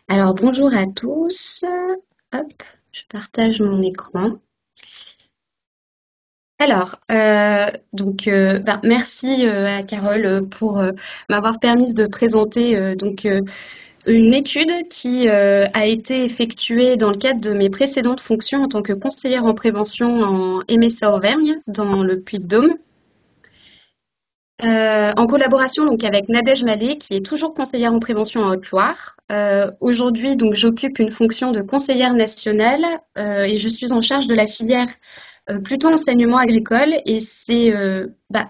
Alors bonjour à tous. Hop, je partage mon écran. Alors, merci à Carole pour m'avoir permis de présenter une étude qui a été effectuée dans le cadre de mes précédentes fonctions en tant que conseillère en prévention en MSA Auvergne dans le Puy-de-Dôme. En collaboration donc avec Nadège Mallet, qui est toujours conseillère en prévention en Haute-Loire. Aujourd'hui, donc j'occupe une fonction de conseillère nationale et je suis en charge de la filière plutôt enseignement agricole. Et c'est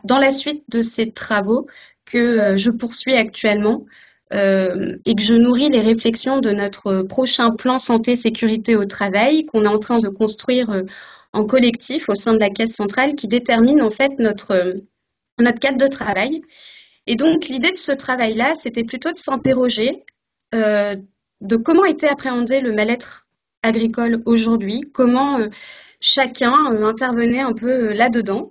dans la suite de ces travaux que je poursuis actuellement et que je nourris les réflexions de notre prochain plan santé-sécurité au travail qu'on est en train de construire en collectif au sein de la Caisse centrale qui détermine en fait notre cadre de travail. Et donc, l'idée de ce travail-là, c'était plutôt de s'interroger euh, de comment était appréhendé le mal-être agricole aujourd'hui, comment chacun intervenait un peu là-dedans,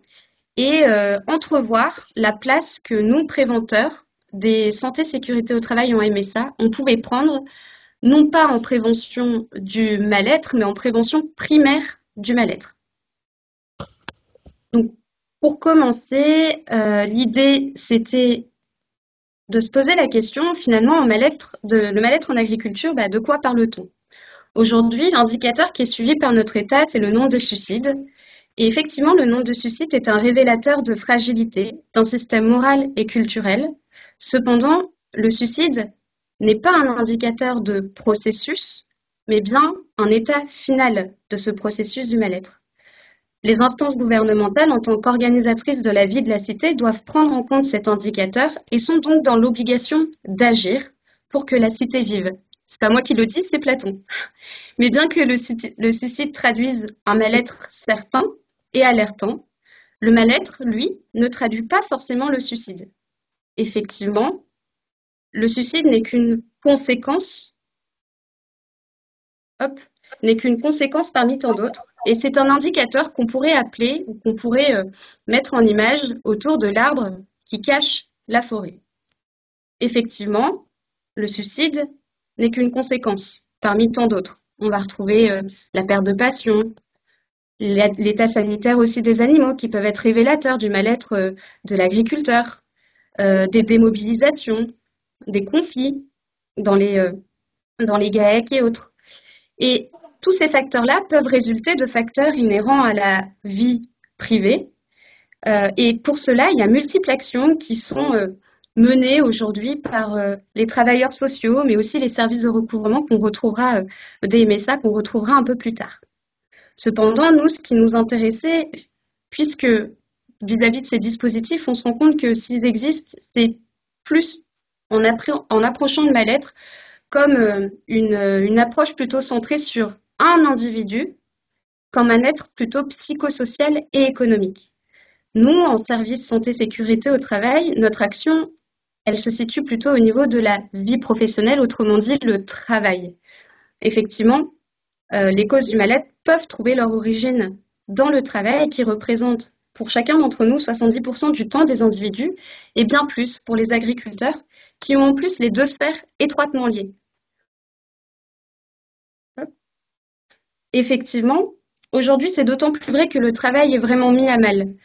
et entrevoir la place que nous, préventeurs des santé-sécurité au travail en MSA, on pouvait prendre, non pas en prévention du mal-être, mais en prévention primaire du mal-être. Donc, pour commencer, l'idée, c'était de se poser la question, finalement, le mal-être en agriculture, de quoi parle-t-on? Aujourd'hui, l'indicateur qui est suivi par notre État, c'est le nombre de suicides. Et effectivement, le nombre de suicides est un révélateur de fragilité d'un système moral et culturel. Cependant, le suicide n'est pas un indicateur de processus, mais bien un état final de ce processus du mal-être. Les instances gouvernementales, en tant qu'organisatrices de la vie de la cité, doivent prendre en compte cet indicateur et sont donc dans l'obligation d'agir pour que la cité vive. C'est pas moi qui le dis, c'est Platon. Mais bien que le suicide traduise un mal-être certain et alertant, le mal-être, lui, ne traduit pas forcément le suicide. Effectivement, le suicide n'est qu'une conséquence, hop, n'est qu'une conséquence parmi tant d'autres. Et c'est un indicateur qu'on pourrait appeler ou qu'on pourrait mettre en image autour de l'arbre qui cache la forêt. Effectivement, le suicide n'est qu'une conséquence parmi tant d'autres. On va retrouver la perte de passion, l'état sanitaire aussi des animaux qui peuvent être révélateurs du mal-être de l'agriculteur, des démobilisations, des conflits dans dans les GAEC et autres. Et tous ces facteurs-là peuvent résulter de facteurs inhérents à la vie privée. Et pour cela, il y a multiples actions qui sont menées aujourd'hui par les travailleurs sociaux, mais aussi les services de recouvrement qu'on retrouvera, des MSA, qu'on retrouvera un peu plus tard. Cependant, nous, ce qui nous intéressait, puisque vis-à-vis de ces dispositifs, on se rend compte que s'ils existent, c'est plus en approchant le mal-être comme une approche plutôt centrée sur un individu, comme un être plutôt psychosocial et économique. Nous, en service santé-sécurité au travail, notre action, elle se situe plutôt au niveau de la vie professionnelle, autrement dit le travail. Effectivement, les causes du mal-être peuvent trouver leur origine dans le travail qui représente pour chacun d'entre nous 70% du temps des individus et bien plus pour les agriculteurs qui ont en plus les deux sphères étroitement liées. Effectivement, aujourd'hui, c'est d'autant plus vrai que le travail est vraiment mis à mal,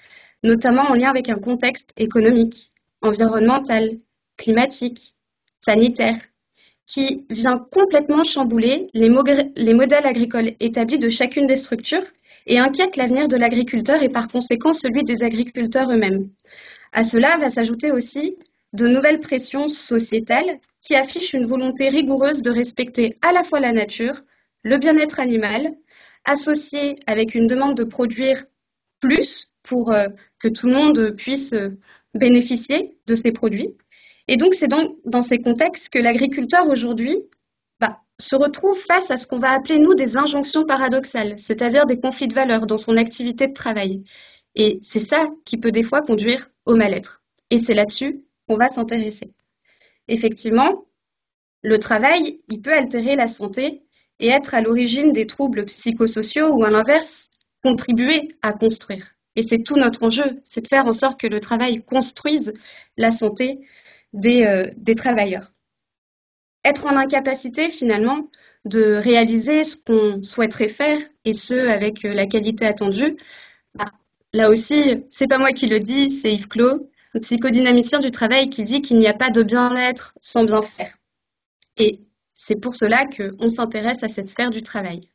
notamment en lien avec un contexte économique, environnemental, climatique, sanitaire, qui vient complètement chambouler les modèles agricoles établis de chacune des structures et inquiète l'avenir de l'agriculteur et par conséquent celui des agriculteurs eux-mêmes. À cela va s'ajouter aussi de nouvelles pressions sociétales qui affichent une volonté rigoureuse de respecter à la fois la nature, le bien-être animal, associée avec une demande de produire plus pour que tout le monde puisse bénéficier de ces produits. Et donc, c'est dans ces contextes que l'agriculteur aujourd'hui se retrouve face à ce qu'on va appeler, nous, des injonctions paradoxales, c'est-à-dire des conflits de valeurs dans son activité de travail. Et c'est ça qui peut des fois conduire au mal-être. Et c'est là-dessus qu'on va s'intéresser. Effectivement, le travail, il peut altérer la santé et être à l'origine des troubles psychosociaux ou à l'inverse, contribuer à construire. Et c'est tout notre enjeu, c'est de faire en sorte que le travail construise la santé des travailleurs. être en incapacité finalement de réaliser ce qu'on souhaiterait faire et ce avec la qualité attendue. Bah, là aussi, c'est pas moi qui le dis, c'est Yves Clos, le psychodynamicien du travail, qui dit qu'il n'y a pas de bien-être sans bien faire. Et c'est pour cela qu'on s'intéresse à cette sphère du travail.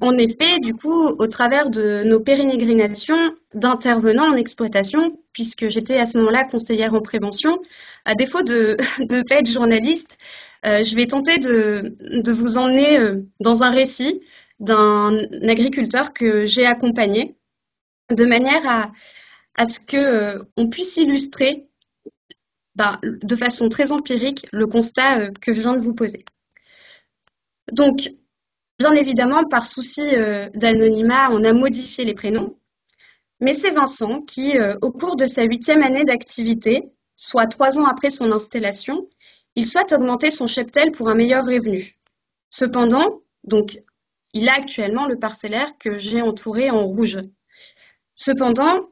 En effet, du coup, au travers de nos pérégrinations d'intervenants en exploitation, puisque j'étais à ce moment-là conseillère en prévention, à défaut de ne pas être journaliste, je vais tenter de vous emmener dans un récit d'un agriculteur que j'ai accompagné, de manière à ce que on puisse illustrer de façon très empirique le constat que je viens de vous poser. Donc, bien évidemment, par souci d'anonymat, on a modifié les prénoms, mais c'est Vincent qui, au cours de sa 8e année d'activité, soit 3 ans après son installation, il souhaite augmenter son cheptel pour un meilleur revenu. Cependant, donc, il a actuellement le parcellaire que j'ai entouré en rouge. Cependant,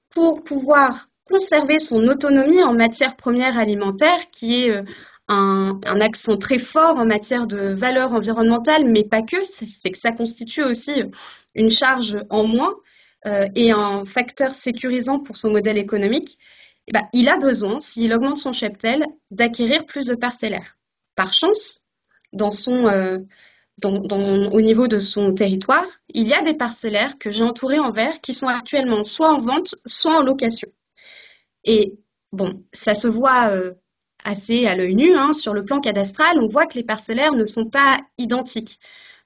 pour pouvoir conserver son autonomie en matière première alimentaire, qui est un accent très fort en matière de valeur environnementale, mais pas que, c'est que ça constitue aussi une charge en moins et un facteur sécurisant pour son modèle économique. Et ben, il a besoin, s'il augmente son cheptel, d'acquérir plus de parcellaires. Par chance, dans son, au niveau de son territoire, il y a des parcellaires que j'ai entourés en vert qui sont actuellement soit en vente, soit en location. Et bon, ça se voit assez à l'œil nu, hein, sur le plan cadastral, on voit que les parcellaires ne sont pas identiques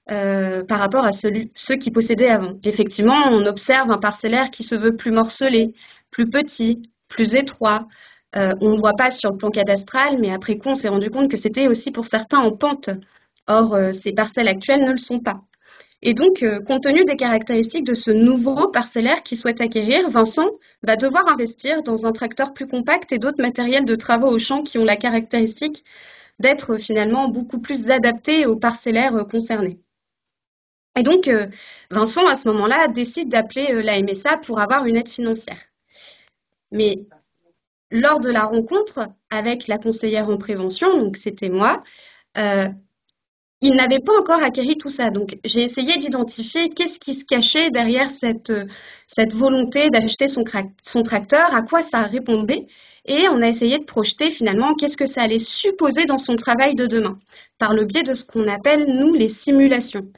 par rapport à ceux qui possédaient avant. Effectivement, on observe un parcellaire qui se veut plus morcelé, plus petit, plus étroit. On ne voit pas sur le plan cadastral, mais après coup, on s'est rendu compte que c'était aussi pour certains en pente. Or, ces parcelles actuelles ne le sont pas. Et donc, compte tenu des caractéristiques de ce nouveau parcellaire qu'il souhaite acquérir, Vincent va devoir investir dans un tracteur plus compact et d'autres matériels de travaux au champ qui ont la caractéristique d'être finalement beaucoup plus adaptés aux parcellaires concernés. Et donc, Vincent, à ce moment-là, décide d'appeler la MSA pour avoir une aide financière. Mais lors de la rencontre avec la conseillère en prévention, donc c'était moi, il n'avait pas encore acquéri tout ça. Donc, j'ai essayé d'identifier qu'est-ce qui se cachait derrière cette volonté d'acheter son tracteur, à quoi ça répondait. Et on a essayé de projeter finalement qu'est-ce que ça allait supposer dans son travail de demain, par le biais de ce qu'on appelle, nous, les simulations.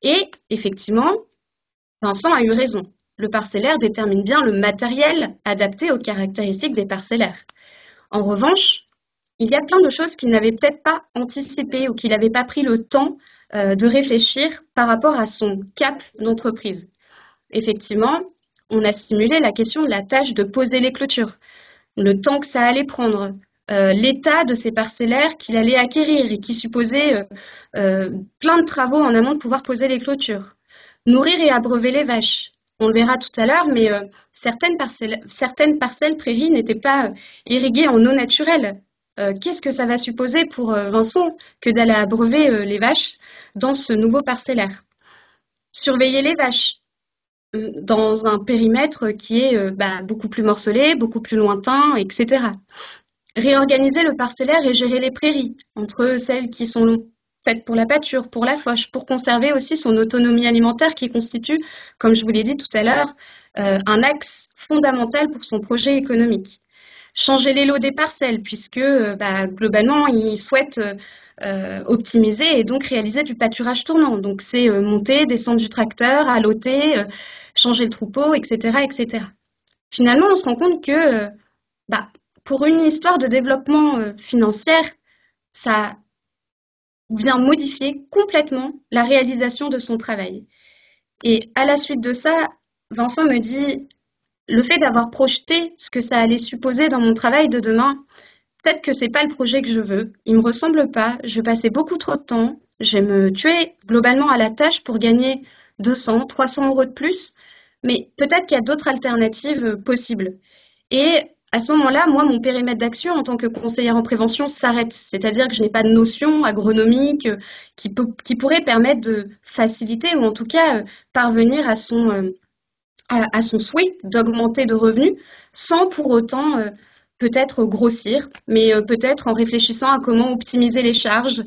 Et effectivement, Vincent a eu raison. Le parcellaire détermine bien le matériel adapté aux caractéristiques des parcellaires. En revanche, il y a plein de choses qu'il n'avait peut-être pas anticipées ou qu'il n'avait pas pris le temps de réfléchir par rapport à son cap d'entreprise. Effectivement, on a simulé la question de la tâche de poser les clôtures, le temps que ça allait prendre, l'état de ces parcellaires qu'il allait acquérir et qui supposait plein de travaux en amont de pouvoir poser les clôtures. Nourrir et abreuver les vaches. On le verra tout à l'heure, mais certaines parcelles prairies n'étaient pas irriguées en eau naturelle. Qu'est-ce que ça va supposer pour Vincent que d'aller abreuver les vaches dans ce nouveau parcellaire? Surveiller les vaches dans un périmètre qui est beaucoup plus morcelé, beaucoup plus lointain, etc. Réorganiser le parcellaire et gérer les prairies entre celles qui sont faites pour la pâture, pour la fauche, pour conserver aussi son autonomie alimentaire qui constitue, comme je vous l'ai dit tout à l'heure, un axe fondamental pour son projet économique. Changer les lots des parcelles, puisque globalement, il souhaite optimiser et donc réaliser du pâturage tournant. Donc, c'est monter, descendre du tracteur, alloter, changer le troupeau, etc., etc. Finalement, on se rend compte que pour une histoire de développement financier, ça vient modifier complètement la réalisation de son travail. Et à la suite de ça, Vincent me dit, le fait d'avoir projeté ce que ça allait supposer dans mon travail de demain, peut-être que c'est pas le projet que je veux, il me ressemble pas, je vais passer beaucoup trop de temps, je vais me tuer globalement à la tâche pour gagner 200, 300 euros de plus, mais peut-être qu'il y a d'autres alternatives possibles. Et à ce moment-là, moi, mon périmètre d'action en tant que conseillère en prévention s'arrête. C'est-à-dire que je n'ai pas de notion agronomique qui pourrait permettre de faciliter ou en tout cas parvenir à son souhait d'augmenter de revenus sans pour autant peut-être grossir, mais peut-être en réfléchissant à comment optimiser les charges,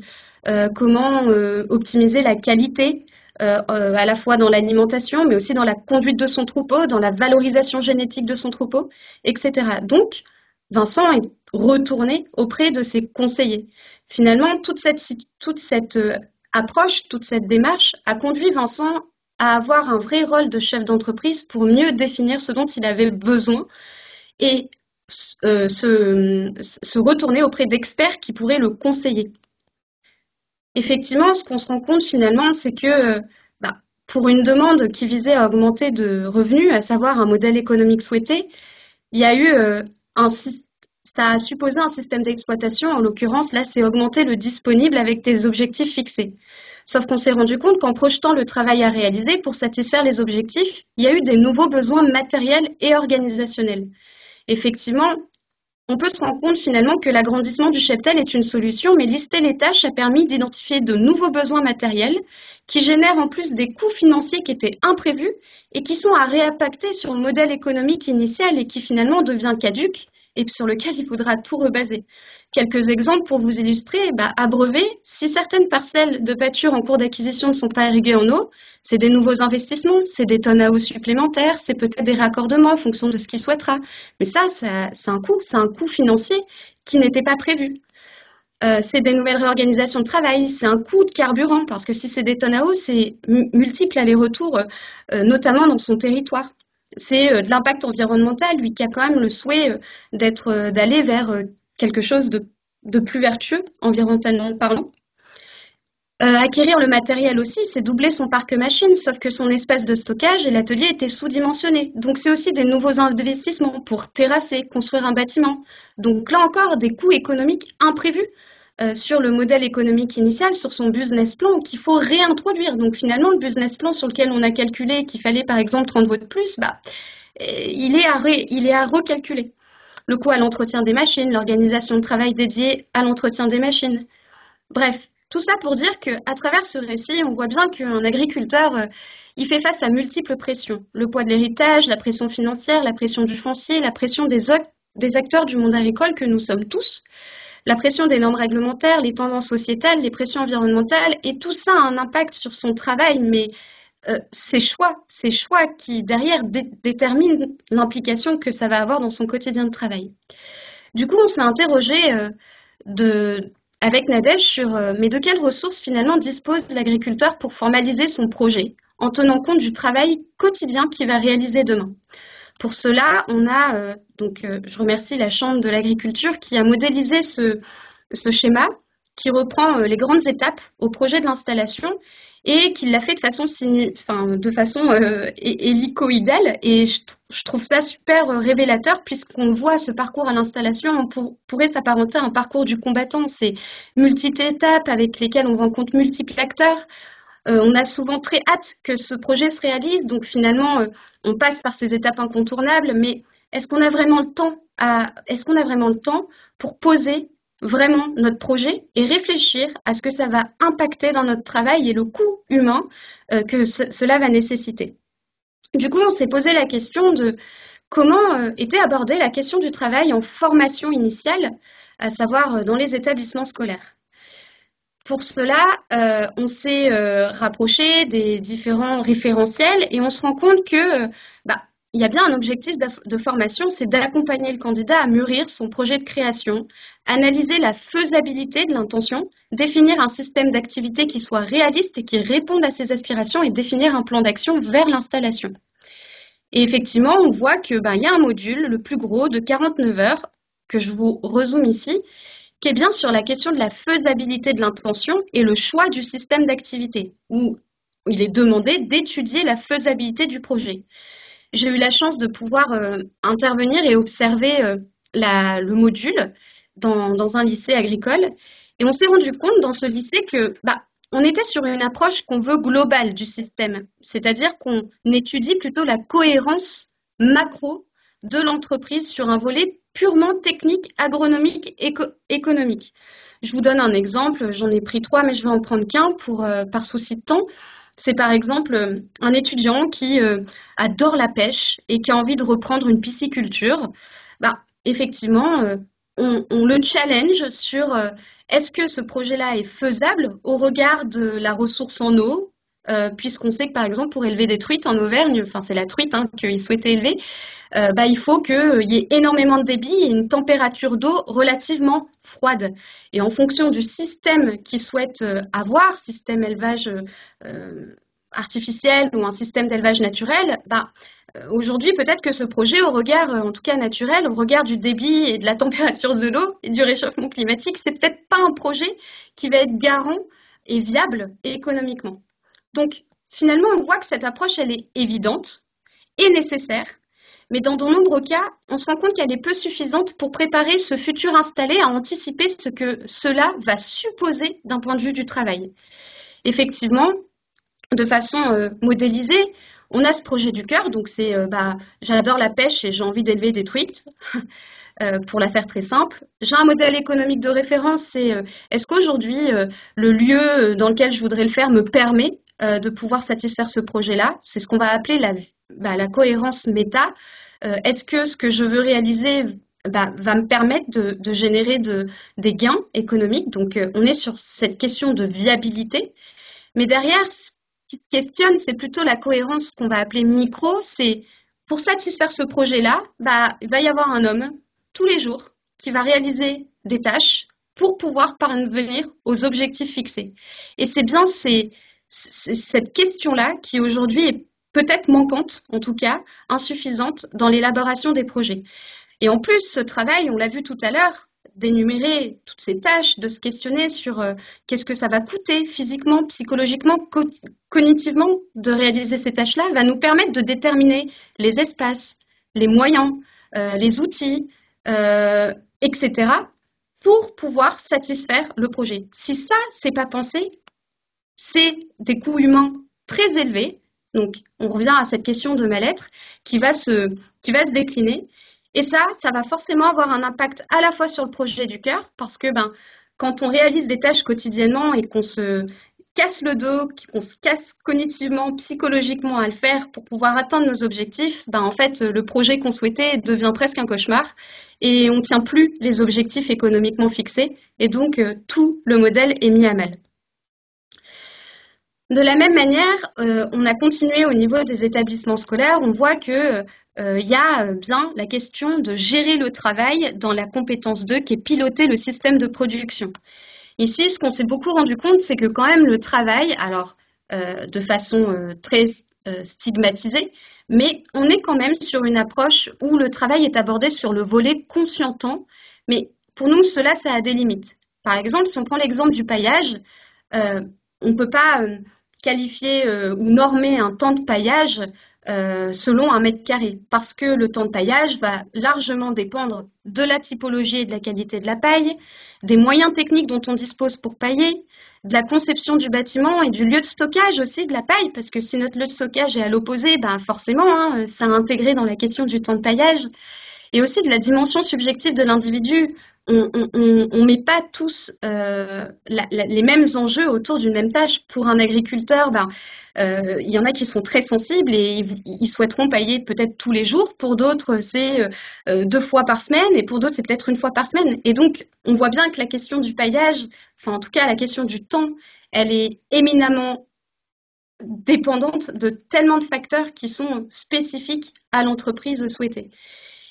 comment optimiser la qualité, à la fois dans l'alimentation, mais aussi dans la conduite de son troupeau, dans la valorisation génétique de son troupeau, etc. Donc, Vincent est retourné auprès de ses conseillers. Finalement, toute cette approche, toute cette démarche a conduit Vincent à avoir un vrai rôle de chef d'entreprise pour mieux définir ce dont il avait besoin et se retourner auprès d'experts qui pourraient le conseiller. Effectivement, ce qu'on se rend compte finalement, c'est que pour une demande qui visait à augmenter de revenus, à savoir un modèle économique souhaité, il y a eu ça a supposé un système d'exploitation. En l'occurrence, là, c'est augmenter le disponible avec des objectifs fixés. Sauf qu'on s'est rendu compte qu'en projetant le travail à réaliser pour satisfaire les objectifs, il y a eu des nouveaux besoins matériels et organisationnels. Effectivement, on peut se rendre compte finalement que l'agrandissement du cheptel est une solution, mais lister les tâches a permis d'identifier de nouveaux besoins matériels qui génèrent en plus des coûts financiers qui étaient imprévus et qui sont à réimpacter sur le modèle économique initial et qui finalement devient caduc et sur lequel il faudra tout rebaser. Quelques exemples pour vous illustrer. À Brevet, si certaines parcelles de pâture en cours d'acquisition ne sont pas irriguées en eau, c'est des nouveaux investissements, c'est des tonnes à eau supplémentaires, c'est peut-être des raccordements en fonction de ce qu'il souhaitera. Mais ça c'est un coût financier qui n'était pas prévu. C'est des nouvelles réorganisations de travail, c'est un coût de carburant, parce que si c'est des tonnes à eau, c'est multiple allers-retours, notamment dans son territoire. C'est de l'impact environnemental, lui qui a quand même le souhait d'aller vers quelque chose de plus vertueux, environnementalement parlant. Acquérir le matériel aussi, c'est doubler son parc machine, sauf que son espace de stockage et l'atelier étaient sous-dimensionnés. Donc c'est aussi des nouveaux investissements pour terrasser, construire un bâtiment. Donc là encore, des coûts économiques imprévus sur le modèle économique initial, sur son business plan qu'il faut réintroduire. Donc finalement, le business plan sur lequel on a calculé qu'il fallait par exemple 30 votes de plus, il est à recalculer. Le coût à l'entretien des machines, l'organisation de travail dédiée à l'entretien des machines. Bref, tout ça pour dire qu'à travers ce récit, on voit bien qu'un agriculteur, il fait face à multiples pressions. Le poids de l'héritage, la pression financière, la pression du foncier, la pression des acteurs du monde agricole que nous sommes tous, la pression des normes réglementaires, les tendances sociétales, les pressions environnementales, et tout ça a un impact sur son travail, mais ces choix qui derrière déterminent l'implication que ça va avoir dans son quotidien de travail. Du coup, on s'est interrogé avec Nadège sur mais de quelles ressources finalement dispose l'agriculteur pour formaliser son projet en tenant compte du travail quotidien qu'il va réaliser demain. Pour cela, on a, je remercie la Chambre de l'agriculture qui a modélisé ce schéma qui reprend les grandes étapes au projet de l'installation et qui l'a fait de façon hélicoïdale. Et je trouve ça super révélateur puisqu'on voit ce parcours à l'installation, on pourrait s'apparenter à un parcours du combattant. C'est multi-étapes avec lesquelles on rencontre multiples acteurs. On a souvent très hâte que ce projet se réalise, donc finalement, on passe par ces étapes incontournables, mais est-ce qu'on a vraiment le temps pour poser vraiment notre projet et réfléchir à ce que ça va impacter dans notre travail et le coût humain que cela va nécessiter. Du coup, on s'est posé la question de comment était abordée la question du travail en formation initiale, à savoir dans les établissements scolaires. Pour cela, on s'est rapproché des différents référentiels et on se rend compte que il y a bien un objectif de formation, c'est d'accompagner le candidat à mûrir son projet de création, analyser la faisabilité de l'intention, définir un système d'activité qui soit réaliste et qui réponde à ses aspirations et définir un plan d'action vers l'installation. Et effectivement, on voit que y a un module, le plus gros, de 49 heures, que je vous résume ici, qui est bien sur la question de la faisabilité de l'intention et le choix du système d'activité, où il est demandé d'étudier la faisabilité du projet. J'ai eu la chance de pouvoir intervenir et observer le module dans un lycée agricole. Et on s'est rendu compte dans ce lycée que on était sur une approche qu'on veut globale du système. C'est-à-dire qu'on étudie plutôt la cohérence macro de l'entreprise sur un volet purement technique, agronomique, économique. Je vous donne un exemple, j'en ai pris 3, mais je vais en prendre qu'un par souci de temps. C'est par exemple un étudiant qui adore la pêche et qui a envie de reprendre une pisciculture. effectivement, on le challenge sur est-ce que ce projet-là est faisable au regard de la ressource en eau, puisqu'on sait que par exemple pour élever des truites en Auvergne, enfin c'est la truite qu'ils souhaitaient élever, il faut qu'il y ait énormément de débit et une température d'eau relativement froide. Et en fonction du système qu'ils souhaitent avoir, système élevage artificiel ou un système d'élevage naturel, aujourd'hui, peut-être que ce projet, au regard, en tout cas naturel, au regard du débit et de la température de l'eau et du réchauffement climatique, c'est peut-être pas un projet qui va être garant et viable économiquement. Donc, finalement, on voit que cette approche, elle est évidente et nécessaire, mais dans de nombreux cas, on se rend compte qu'elle est peu suffisante pour préparer ce futur installé à anticiper ce que cela va supposer d'un point de vue du travail. Effectivement, de façon modélisée, on a ce projet du cœur, donc c'est j'adore la pêche et j'ai envie d'élever des truites, pour la faire très simple. J'ai un modèle économique de référence, c'est est-ce qu'aujourd'hui le lieu dans lequel je voudrais le faire me permet de pouvoir satisfaire ce projet-là. C'est ce qu'on va appeler la cohérence méta. Est-ce que ce que je veux réaliser va me permettre de générer des gains économiques? Donc on est sur cette question de viabilité. Mais derrière, ce qui se questionne, c'est plutôt la cohérence qu'on va appeler micro. C'est pour satisfaire ce projet-là, il va y avoir un homme tous les jours qui va réaliser des tâches pour pouvoir parvenir aux objectifs fixés. Et c'est bien cette question-là qui aujourd'hui est peut-être manquante, en tout cas insuffisante dans l'élaboration des projets. Et en plus, ce travail, on l'a vu tout à l'heure, d'énumérer toutes ces tâches, de se questionner sur qu'est-ce que ça va coûter physiquement, psychologiquement, cognitivement de réaliser ces tâches-là, va nous permettre de déterminer les espaces, les moyens, les outils, etc., pour pouvoir satisfaire le projet. Si ça, c'est pas pensé, c'est des coûts humains très élevés. Donc, on revient à cette question de mal-être qui va se décliner. Et ça va forcément avoir un impact à la fois sur le projet du cœur, parce que quand on réalise des tâches quotidiennement et qu'on se casse le dos, qu'on se casse cognitivement, psychologiquement à le faire pour pouvoir atteindre nos objectifs, en fait, le projet qu'on souhaitait devient presque un cauchemar et on ne tient plus les objectifs économiquement fixés et donc tout le modèle est mis à mal. De la même manière, on a continué au niveau des établissements scolaires, on voit que y a bien la question de gérer le travail dans la compétence 2 qui est piloter le système de production. Ici, ce qu'on s'est beaucoup rendu compte, c'est que quand même le travail, alors de façon très stigmatisée, mais on est quand même sur une approche où le travail est abordé sur le volet conscientant, mais pour nous, ça a des limites. Par exemple, si on prend l'exemple du paillage, on ne peut pas qualifier ou normer un temps de paillage selon un mètre carré, parce que le temps de paillage va largement dépendre de la typologie et de la qualité de la paille, des moyens techniques dont on dispose pour pailler, de la conception du bâtiment et du lieu de stockage aussi de la paille, parce que si notre lieu de stockage est à l'opposé, forcément, ça a intégré dans la question du temps de paillage, et aussi de la dimension subjective de l'individu. On ne met pas tous les mêmes enjeux autour d'une même tâche. Pour un agriculteur, il y en a qui sont très sensibles et ils souhaiteront pailler peut-être tous les jours. Pour d'autres, c'est 2 fois par semaine et pour d'autres, c'est peut-être 1 fois par semaine. Et donc, on voit bien que la question du paillage, enfin en tout cas la question du temps, elle est éminemment dépendante de tellement de facteurs qui sont spécifiques à l'entreprise souhaitée.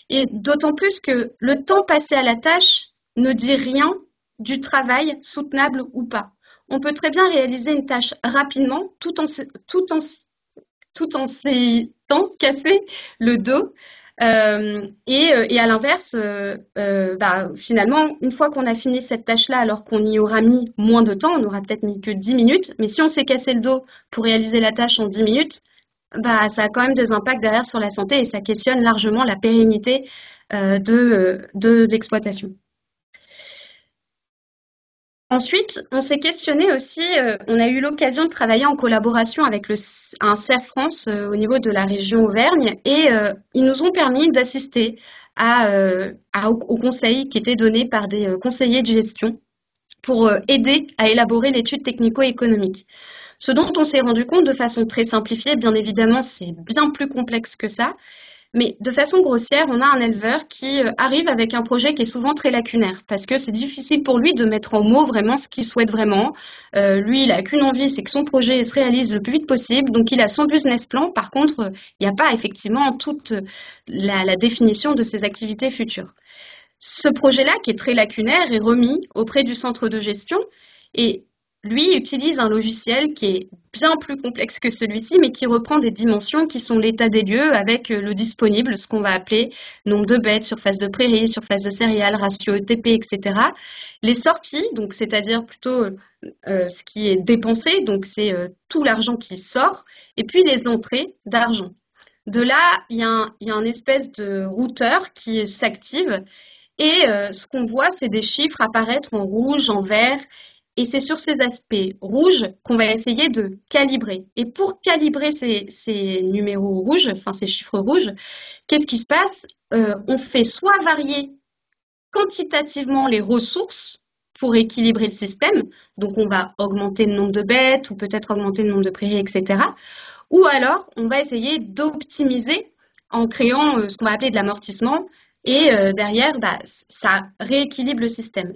Et d'autant plus que le temps passé à la tâche ne dit rien du travail soutenable ou pas. On peut très bien réaliser une tâche rapidement tout en s'étant cassé le dos. Et à l'inverse, finalement, une fois qu'on a fini cette tâche-là, alors qu'on y aura mis moins de temps, on n'aura peut-être mis que 10 minutes, mais si on s'est cassé le dos pour réaliser la tâche en 10 minutes, ça a quand même des impacts derrière sur la santé et ça questionne largement la pérennité de l'exploitation. Ensuite, on s'est questionné aussi, on a eu l'occasion de travailler en collaboration avec un CERF France au niveau de la région Auvergne et ils nous ont permis d'assister aux conseils qui étaient donnés par des conseillers de gestion pour aider à élaborer l'étude technico-économique. Ce dont on s'est rendu compte de façon très simplifiée, bien évidemment, c'est bien plus complexe que ça, Mais de façon grossière, on a un éleveur qui arrive avec un projet qui est souvent très lacunaire parce que c'est difficile pour lui de mettre en mots vraiment ce qu'il souhaite vraiment. Lui, il n'a qu'une envie, c'est que son projet se réalise le plus vite possible. Donc, il a son business plan. Par contre, il n'y a pas effectivement toute la définition de ses activités futures. Ce projet-là, qui est très lacunaire, est remis auprès du centre de gestion et lui utilise un logiciel qui est bien plus complexe que celui-ci, mais qui reprend des dimensions qui sont l'état des lieux avec le disponible, ce qu'on va appeler nombre de bêtes, surface de prairie, surface de céréales, ratio ETP, etc. Les sorties, donc c'est-à-dire plutôt ce qui est dépensé, donc c'est tout l'argent qui sort, et puis les entrées d'argent. De là, il y a un espèce de routeur qui s'active et ce qu'on voit, c'est des chiffres apparaître en rouge, en vert, et c'est sur ces aspects rouges qu'on va essayer de calibrer. Et pour calibrer ces numéros rouges, enfin ces chiffres rouges, qu'est-ce qui se passe? On fait soit varier quantitativement les ressources pour équilibrer le système, donc on va augmenter le nombre de bêtes ou peut-être augmenter le nombre de prairies, etc. Ou alors, on va essayer d'optimiser en créant ce qu'on va appeler de l'amortissement et derrière, ça rééquilibre le système.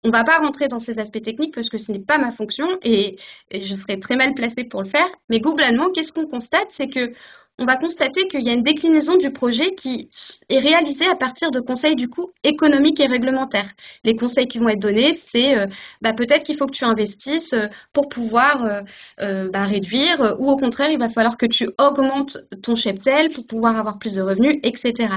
On ne va pas rentrer dans ces aspects techniques parce que ce n'est pas ma fonction et je serais très mal placée pour le faire. Mais globalement, qu'est-ce qu'on constate? C'est que on va constater qu'il y a une déclinaison du projet qui est réalisée à partir de conseils du coup économiques et réglementaires. Les conseils qui vont être donnés, c'est peut-être qu'il faut que tu investisses pour pouvoir réduire ou au contraire, il va falloir que tu augmentes ton cheptel pour pouvoir avoir plus de revenus, etc.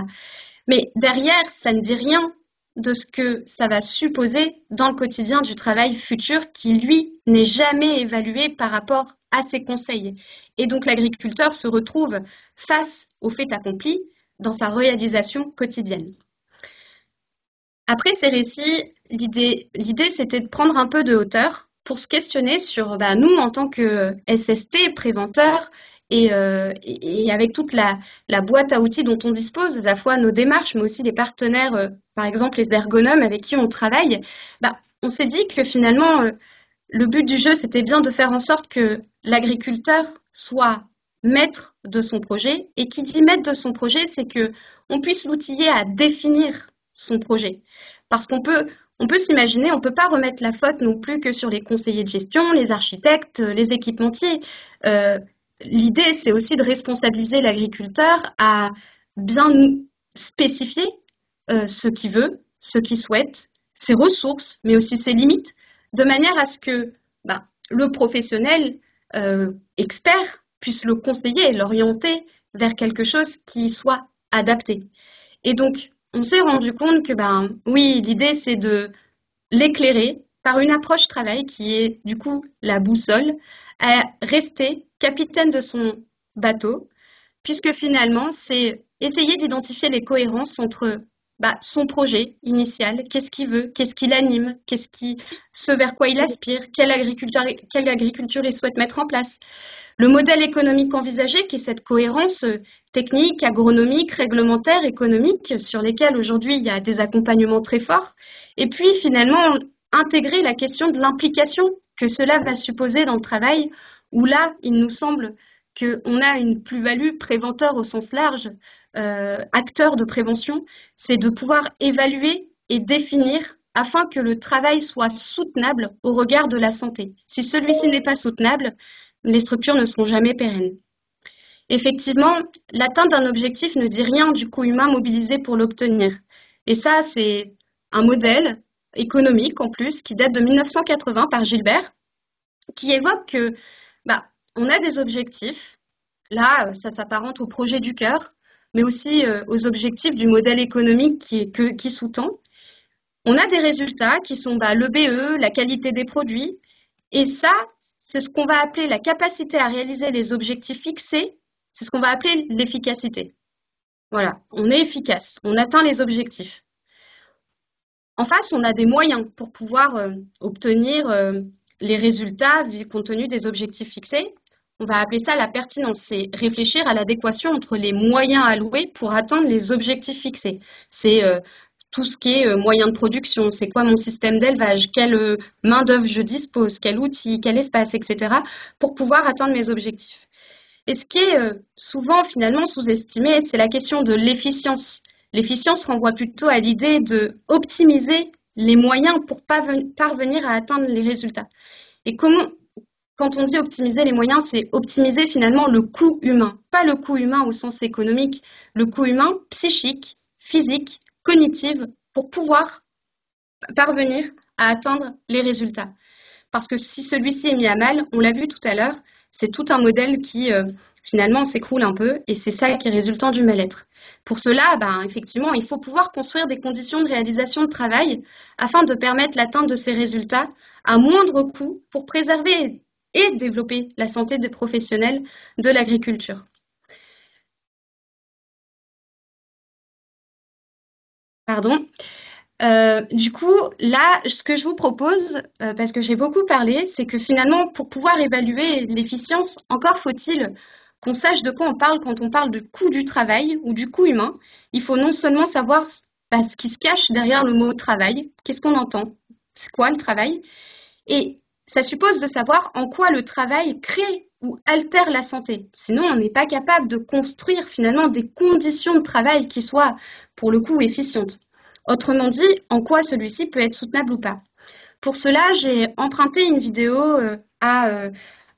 Mais derrière, ça ne dit rien de ce que ça va supposer dans le quotidien du travail futur qui, lui, n'est jamais évalué par rapport à ses conseils. Et donc, l'agriculteur se retrouve face au fait accompli dans sa réalisation quotidienne. Après ces récits, l'idée, c'était de prendre un peu de hauteur pour se questionner sur nous, en tant que SST, préventeur, et avec toute la boîte à outils dont on dispose, à la fois nos démarches, mais aussi les partenaires, par exemple les ergonomes avec qui on travaille, on s'est dit que finalement, le but du jeu, c'était bien de faire en sorte que l'agriculteur soit maître de son projet. Et qui dit maître de son projet, c'est qu'on puisse l'outiller à définir son projet. Parce qu'on peut s'imaginer, on ne peut pas remettre la faute non plus que sur les conseillers de gestion, les architectes, les équipementiers. L'idée, c'est aussi de responsabiliser l'agriculteur à bien spécifier ce qu'il veut, ce qu'il souhaite, ses ressources, mais aussi ses limites, de manière à ce que le professionnel expert puisse le conseiller et l'orienter vers quelque chose qui soit adapté. Et donc, on s'est rendu compte que, oui, l'idée, c'est de l'éclairer par une approche travail qui est, du coup, la boussole, à rester capitaine de son bateau, puisque finalement, c'est essayer d'identifier les cohérences entre son projet initial, qu'est-ce qu'il veut, qu'est-ce qui l'anime, ce vers quoi il aspire, quelle agriculture il souhaite mettre en place. Le modèle économique envisagé, qui est cette cohérence technique, agronomique, réglementaire, économique, sur lesquels aujourd'hui il y a des accompagnements très forts. Et puis finalement, intégrer la question de l'implication que cela va supposer dans le travail, où là, il nous semble qu'on a une plus-value préventeur au sens large, acteur de prévention, c'est de pouvoir évaluer et définir afin que le travail soit soutenable au regard de la santé. Si celui-ci n'est pas soutenable, les structures ne seront jamais pérennes. Effectivement, l'atteinte d'un objectif ne dit rien du coût humain mobilisé pour l'obtenir. Et ça, c'est un modèle économique en plus qui date de 1980 par Gilbert, qui évoque que on a des objectifs. Là, ça s'apparente au projet du cœur, mais aussi aux objectifs du modèle économique qui sous-tend. On a des résultats qui sont le BE, la qualité des produits, et ça, c'est ce qu'on va appeler la capacité à réaliser les objectifs fixés, c'est ce qu'on va appeler l'efficacité. Voilà, on est efficace, on atteint les objectifs. En face, on a des moyens pour pouvoir obtenir les résultats compte tenu des objectifs fixés. On va appeler ça la pertinence, c'est réfléchir à l'adéquation entre les moyens alloués pour atteindre les objectifs fixés. C'est tout ce qui est moyens de production, c'est quoi mon système d'élevage, quelle main-d'œuvre je dispose, quel outil, quel espace, etc. pour pouvoir atteindre mes objectifs. Et ce qui est souvent finalement sous-estimé, c'est la question de l'efficience. L'efficience renvoie plutôt à l'idée de optimiser les moyens pour parvenir à atteindre les résultats. Et quand on dit optimiser les moyens, c'est optimiser finalement le coût humain. Pas le coût humain au sens économique, le coût humain psychique, physique, cognitif, pour pouvoir parvenir à atteindre les résultats. Parce que si celui-ci est mis à mal, on l'a vu tout à l'heure, c'est tout un modèle qui finalement s'écroule un peu et c'est ça qui est résultant du mal-être. Pour cela, effectivement, il faut pouvoir construire des conditions de réalisation de travail afin de permettre l'atteinte de ces résultats à moindre coût pour préserver et développer la santé des professionnels de l'agriculture. Pardon. Du coup, là, ce que je vous propose, parce que j'ai beaucoup parlé, c'est que finalement, pour pouvoir évaluer l'efficience, encore faut-il qu'on sache de quoi on parle quand on parle de coût du travail ou du coût humain. Il faut non seulement savoir ce qui se cache derrière le mot travail, qu'est-ce qu'on entend, c'est quoi le travail, et ça suppose de savoir en quoi le travail crée ou altère la santé. Sinon, on n'est pas capable de construire finalement des conditions de travail qui soient, pour le coup, efficientes. Autrement dit, en quoi celui-ci peut être soutenable ou pas. Pour cela, j'ai emprunté une vidéo à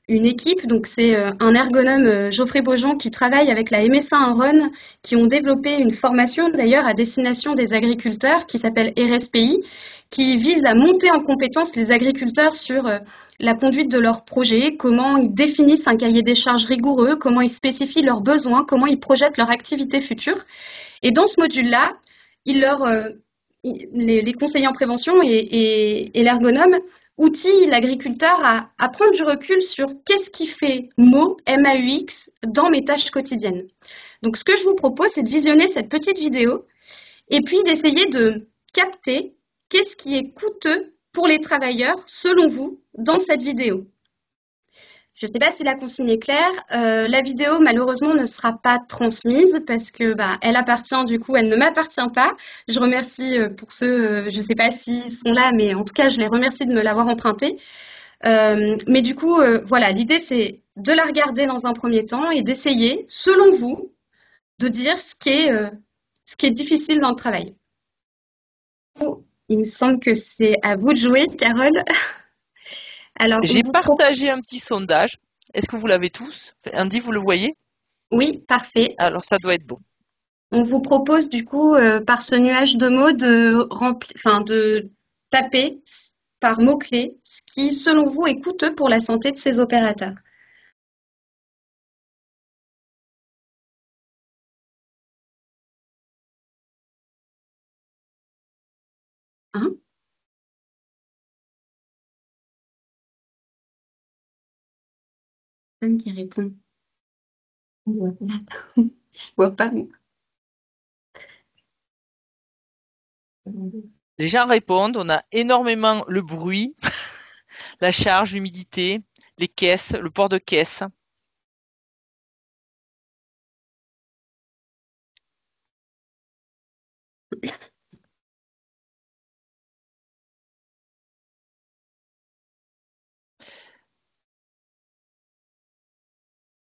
une équipe, donc c'est un ergonome Geoffrey Beaujean qui travaille avec la MSA en Rhône, qui ont développé une formation d'ailleurs à destination des agriculteurs qui s'appelle RSPI, qui vise à monter en compétence les agriculteurs sur la conduite de leurs projets, comment ils définissent un cahier des charges rigoureux, comment ils spécifient leurs besoins, comment ils projettent leur activité future. Et dans ce module-là, les conseillers en prévention et l'ergonome outillent l'agriculteur à prendre du recul sur qu'est-ce qui fait MAUX, dans mes tâches quotidiennes. Donc, ce que je vous propose, c'est de visionner cette petite vidéo et puis d'essayer de capter qu'est-ce qui est coûteux pour les travailleurs, selon vous, dans cette vidéo. Je ne sais pas si la consigne est claire. La vidéo, malheureusement, ne sera pas transmise parce que elle appartient, du coup, elle ne m'appartient pas. Je remercie pour ceux, je ne sais pas s'ils sont là, mais en tout cas, je les remercie de me l'avoir empruntée. Mais du coup, voilà, l'idée, c'est de la regarder dans un premier temps et d'essayer, selon vous, de dire ce qui est difficile dans le travail. Il me semble que c'est à vous de jouer, Carole. Alors, on J'ai vous propose... partagé un petit sondage. Est-ce que vous l'avez tous? Andy, vous le voyez? Oui, parfait. Alors, ça doit être bon. On vous propose du coup, par ce nuage de mots, de taper par mots-clés ce qui, selon vous, est coûteux pour la santé de ces opérateurs. Hein? Personne qui répond. Je vois pas. Les gens répondent. On a énormément le bruit, la charge, l'humidité, les caisses, le port de caisse.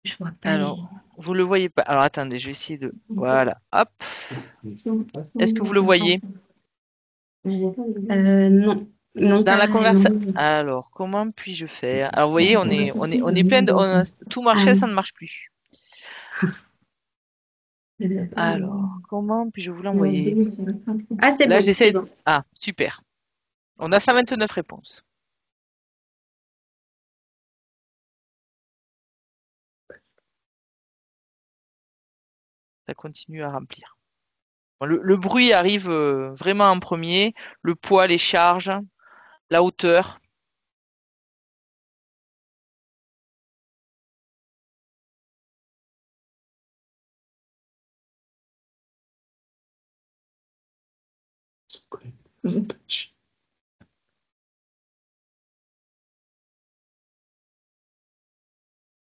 Je vois pas les. Alors, vous le voyez pas. Alors, attendez, je vais essayer de. Voilà. Hop. Est-ce que vous le voyez? Non, non, Dans pas la vraiment. conversation. Alors, comment puis-je faire? Alors, vous voyez, on est plein de. Tout Ah marchait, ça oui. ne marche plus. Alors, comment puis-je vous l'envoyer? Ah, c'est Là, bon, c'est j'essaie. bon. Ah, super. On a 129 réponses. Ça continue à remplir. Bon, le bruit arrive vraiment en premier. Le poids, les charges, la hauteur.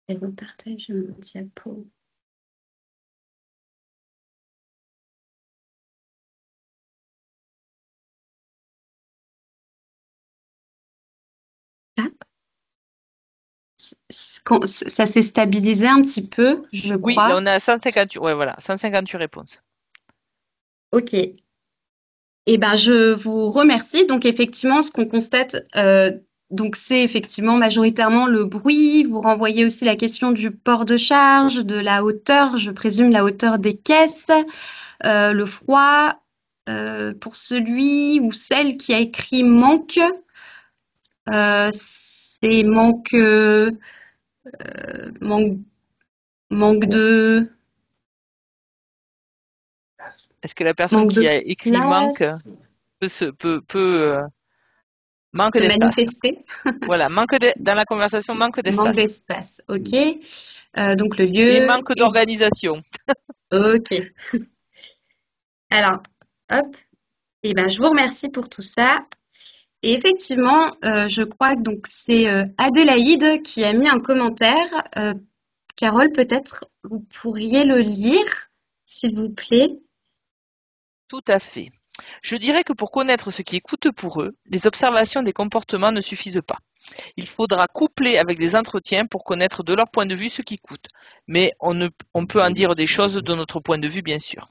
Et repartage mon diapo. Ah, ça s'est stabilisé un petit peu, je Oui, là crois. on a 158, ouais, voilà, 158 réponses. Ok. Eh ben, je vous remercie. Donc, effectivement, ce qu'on constate, donc c'est effectivement majoritairement le bruit. Vous renvoyez aussi la question du port de charge, de la hauteur, je présume la hauteur des caisses, le froid. Pour celui ou celle qui a écrit manque, c'est manque, manque de, Est-ce que la personne manque qui de a écrit manque place, manque se d'espace? manifester, Voilà, dans la conversation, manque manque d'espace. d'espace. Ok. Donc le Et lieu manque est d'organisation. ok. Alors, hop. Et ben, je vous remercie pour tout ça. Et effectivement, je crois que donc c'est Adélaïde qui a mis un commentaire. Carole, peut-être vous pourriez le lire, s'il vous plaît. Tout à fait. Je dirais que pour connaître ce qui est coûteux pour eux, les observations des comportements ne suffisent pas. Il faudra coupler avec des entretiens pour connaître de leur point de vue ce qui coûte. Mais on peut en dire des choses de notre point de vue, bien sûr.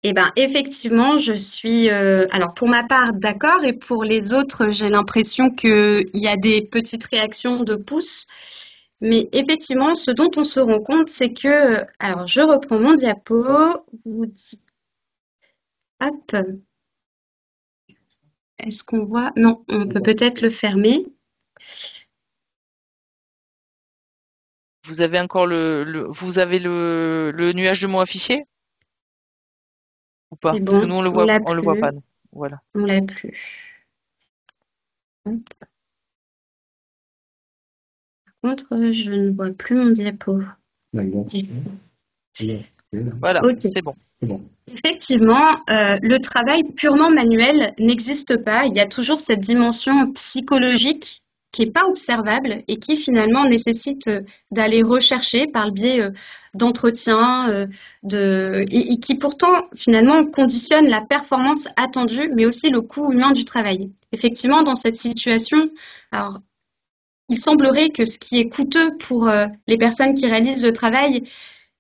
Eh ben, effectivement, je suis, alors pour ma part, d'accord, et pour les autres, j'ai l'impression qu'il y a des petites réactions de pouce. Mais effectivement, ce dont on se rend compte, c'est que, alors je reprends mon diapo, vous dites, hop, est-ce qu'on voit? Non, on peut peut-être le fermer. Vous avez encore vous avez le nuage de mots affiché ou pas? C'est Parce que bon, nous on l'a on le voit plus, pas. Nous. Voilà. on l'a plus. Par contre, je ne vois plus mon diapo. Voilà, Ok. c'est bon. Effectivement, le travail purement manuel n'existe pas. Il y a toujours cette dimension psychologique qui n'est pas observable et qui finalement nécessite d'aller rechercher par le biais d'entretiens, et qui pourtant finalement conditionne la performance attendue, mais aussi le coût humain du travail. Effectivement, dans cette situation, alors il semblerait que ce qui est coûteux pour les personnes qui réalisent le travail,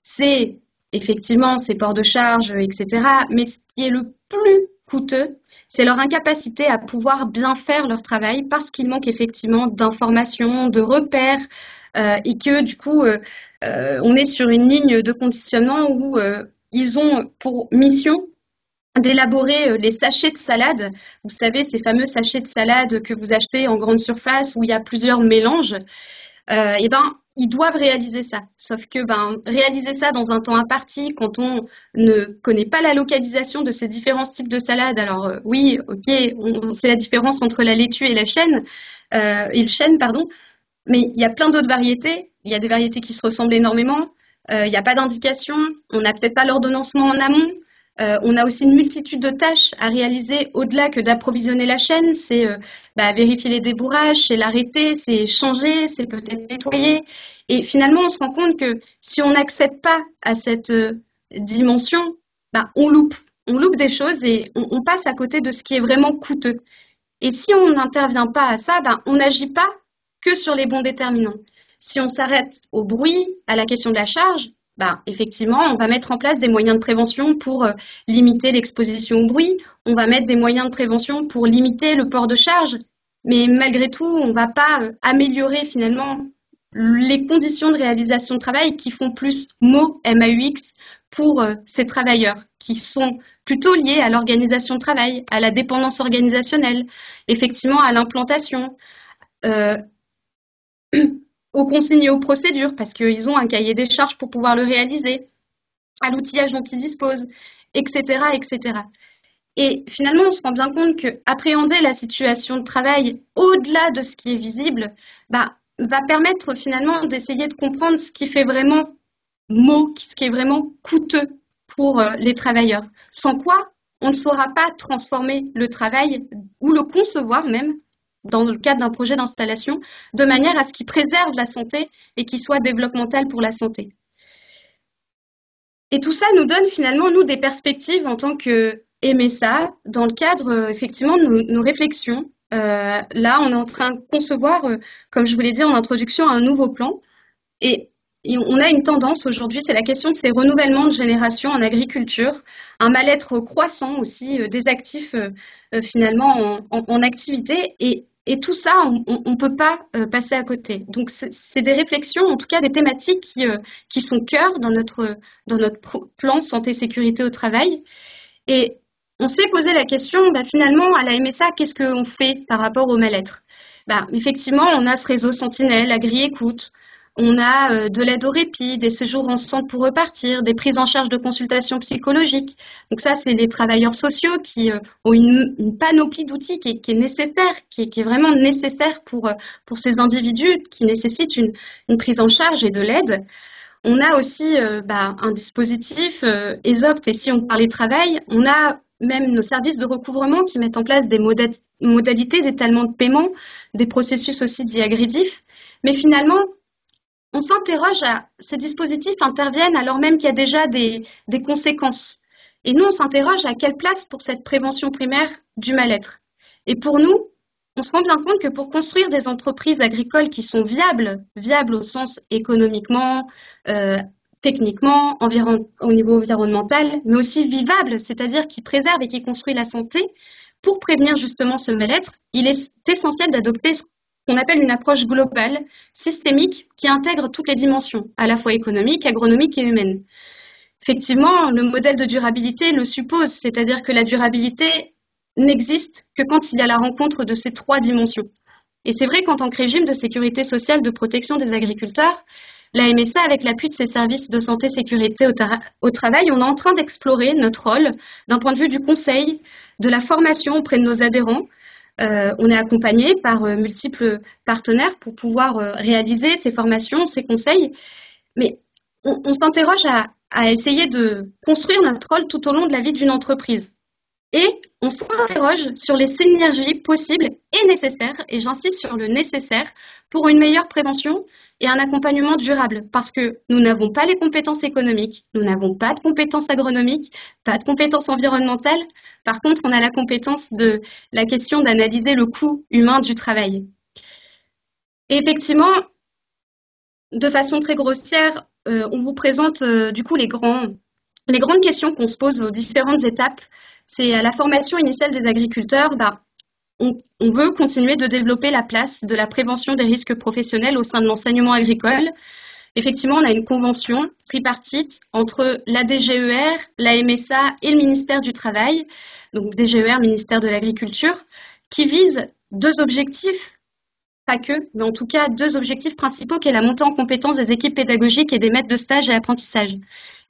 c'est effectivement ces ports de charge, etc. Mais ce qui est le plus coûteux, c'est leur incapacité à pouvoir bien faire leur travail parce qu'il manque effectivement d'informations, de repères, et que du coup, on est sur une ligne de conditionnement où ils ont pour mission d'élaborer les sachets de salade. Vous savez, ces fameux sachets de salade que vous achetez en grande surface où il y a plusieurs mélanges. Et ben, ils doivent réaliser ça. Sauf que ben, réaliser ça dans un temps imparti, quand on ne connaît pas la localisation de ces différents types de salades, alors oui, ok, on sait la différence entre la laitue et et le chêne, pardon, mais il y a plein d'autres variétés. Il y a des variétés qui se ressemblent énormément. Il n'y a pas d'indication. On n'a peut-être pas l'ordonnancement en amont. On a aussi une multitude de tâches à réaliser au-delà que d'approvisionner la chaîne. C'est vérifier les débourrages, c'est l'arrêter, c'est changer, c'est peut-être nettoyer. Et finalement, on se rend compte que si on n'accède pas à cette dimension, on loupe. On loupe des choses et on passe à côté de ce qui est vraiment coûteux. Et si on n'intervient pas à ça, on n'agit pas que sur les bons déterminants. Si on s'arrête au bruit, à la question de la charge, effectivement, on va mettre en place des moyens de prévention pour limiter l'exposition au bruit. On va mettre des moyens de prévention pour limiter le port de charge. Mais malgré tout, on ne va pas améliorer finalement les conditions de réalisation de travail qui font plus MAUX pour ces travailleurs qui sont plutôt liés à l'organisation de travail, à la dépendance organisationnelle, effectivement à l'implantation, euh, aux consignes et aux procédures, parce qu'ils ont un cahier des charges pour pouvoir le réaliser, à l'outillage dont ils disposent, etc., etc. Et finalement, on se rend bien compte qu'appréhender la situation de travail au-delà de ce qui est visible va permettre finalement d'essayer de comprendre ce qui fait vraiment ce qui est vraiment coûteux pour les travailleurs. Sans quoi, on ne saura pas transformer le travail ou le concevoir même dans le cadre d'un projet d'installation, de manière à ce qu'il préserve la santé et qu'il soit développemental pour la santé. Et tout ça nous donne finalement, nous, des perspectives en tant que MSA, dans le cadre effectivement de nos réflexions Là, on est en train de concevoir, comme je vous l'ai dit en introduction, un nouveau plan. Et on a une tendance aujourd'hui, c'est la question de ces renouvellements de génération en agriculture, un mal-être croissant aussi des actifs finalement en activité. Et tout ça, on ne peut pas passer à côté. Donc, c'est des réflexions, en tout cas des thématiques qui sont cœur dans notre plan santé-sécurité au travail. Et on s'est posé la question, finalement, à la MSA, qu'est-ce qu'on fait par rapport au mal-être? Effectivement, on a ce réseau Sentinelle, Agri-Écoute, on a de l'aide au répit, des séjours en centre pour repartir, des prises en charge de consultations psychologiques. Donc ça, c'est les travailleurs sociaux qui ont une panoplie d'outils qui est nécessaire, qui est vraiment nécessaire pour ces individus qui nécessitent une prise en charge et de l'aide. On a aussi un dispositif ESOPT, et si on parlait travail, on a même nos services de recouvrement qui mettent en place des modalités d'étalement de paiement, des processus aussi dits agressifs. Mais finalement, on s'interroge ces dispositifs interviennent alors même qu'il y a déjà des conséquences. Et nous, on s'interroge à quelle place pour cette prévention primaire du mal-être. Et pour nous, on se rend bien compte que pour construire des entreprises agricoles qui sont viables au sens économiquement, techniquement, au niveau environnemental, mais aussi vivables, c'est-à-dire qui préservent et qui construisent la santé, pour prévenir justement ce mal-être, il est essentiel d'adopter ce qu'on appelle une approche globale, systémique, qui intègre toutes les dimensions, à la fois économiques, agronomiques et humaines. Effectivement, le modèle de durabilité le suppose, c'est-à-dire que la durabilité n'existe que quand il y a la rencontre de ces trois dimensions. Et c'est vrai qu'en tant que régime de sécurité sociale de protection des agriculteurs, la MSA, avec l'appui de ses services de santé sécurité au travail, on est en train d'explorer notre rôle d'un point de vue du conseil, de la formation auprès de nos adhérents. On est accompagné par multiples partenaires pour pouvoir réaliser ces formations, ces conseils. Mais on s'interroge à essayer de construire notre rôle tout au long de la vie d'une entreprise. Et on s'interroge sur les synergies possibles et nécessaires, et j'insiste sur le nécessaire, pour une meilleure prévention et un accompagnement durable. Parce que nous n'avons pas les compétences économiques, nous n'avons pas de compétences agronomiques, pas de compétences environnementales. Par contre, on a la compétence de la question d'analyser le coût humain du travail. Et effectivement, de façon très grossière, on vous présente du coup les grandes questions qu'on se pose aux différentes étapes. C'est à la formation initiale des agriculteurs, on veut continuer de développer la place de la prévention des risques professionnels au sein de l'enseignement agricole. Effectivement, on a une convention tripartite entre la DGER, la MSA et le ministère du Travail, donc DGER, ministère de l'Agriculture, qui vise deux objectifs, pas que, mais en tout cas deux objectifs principaux, qui est la montée en compétence des équipes pédagogiques et des maîtres de stage et apprentissage.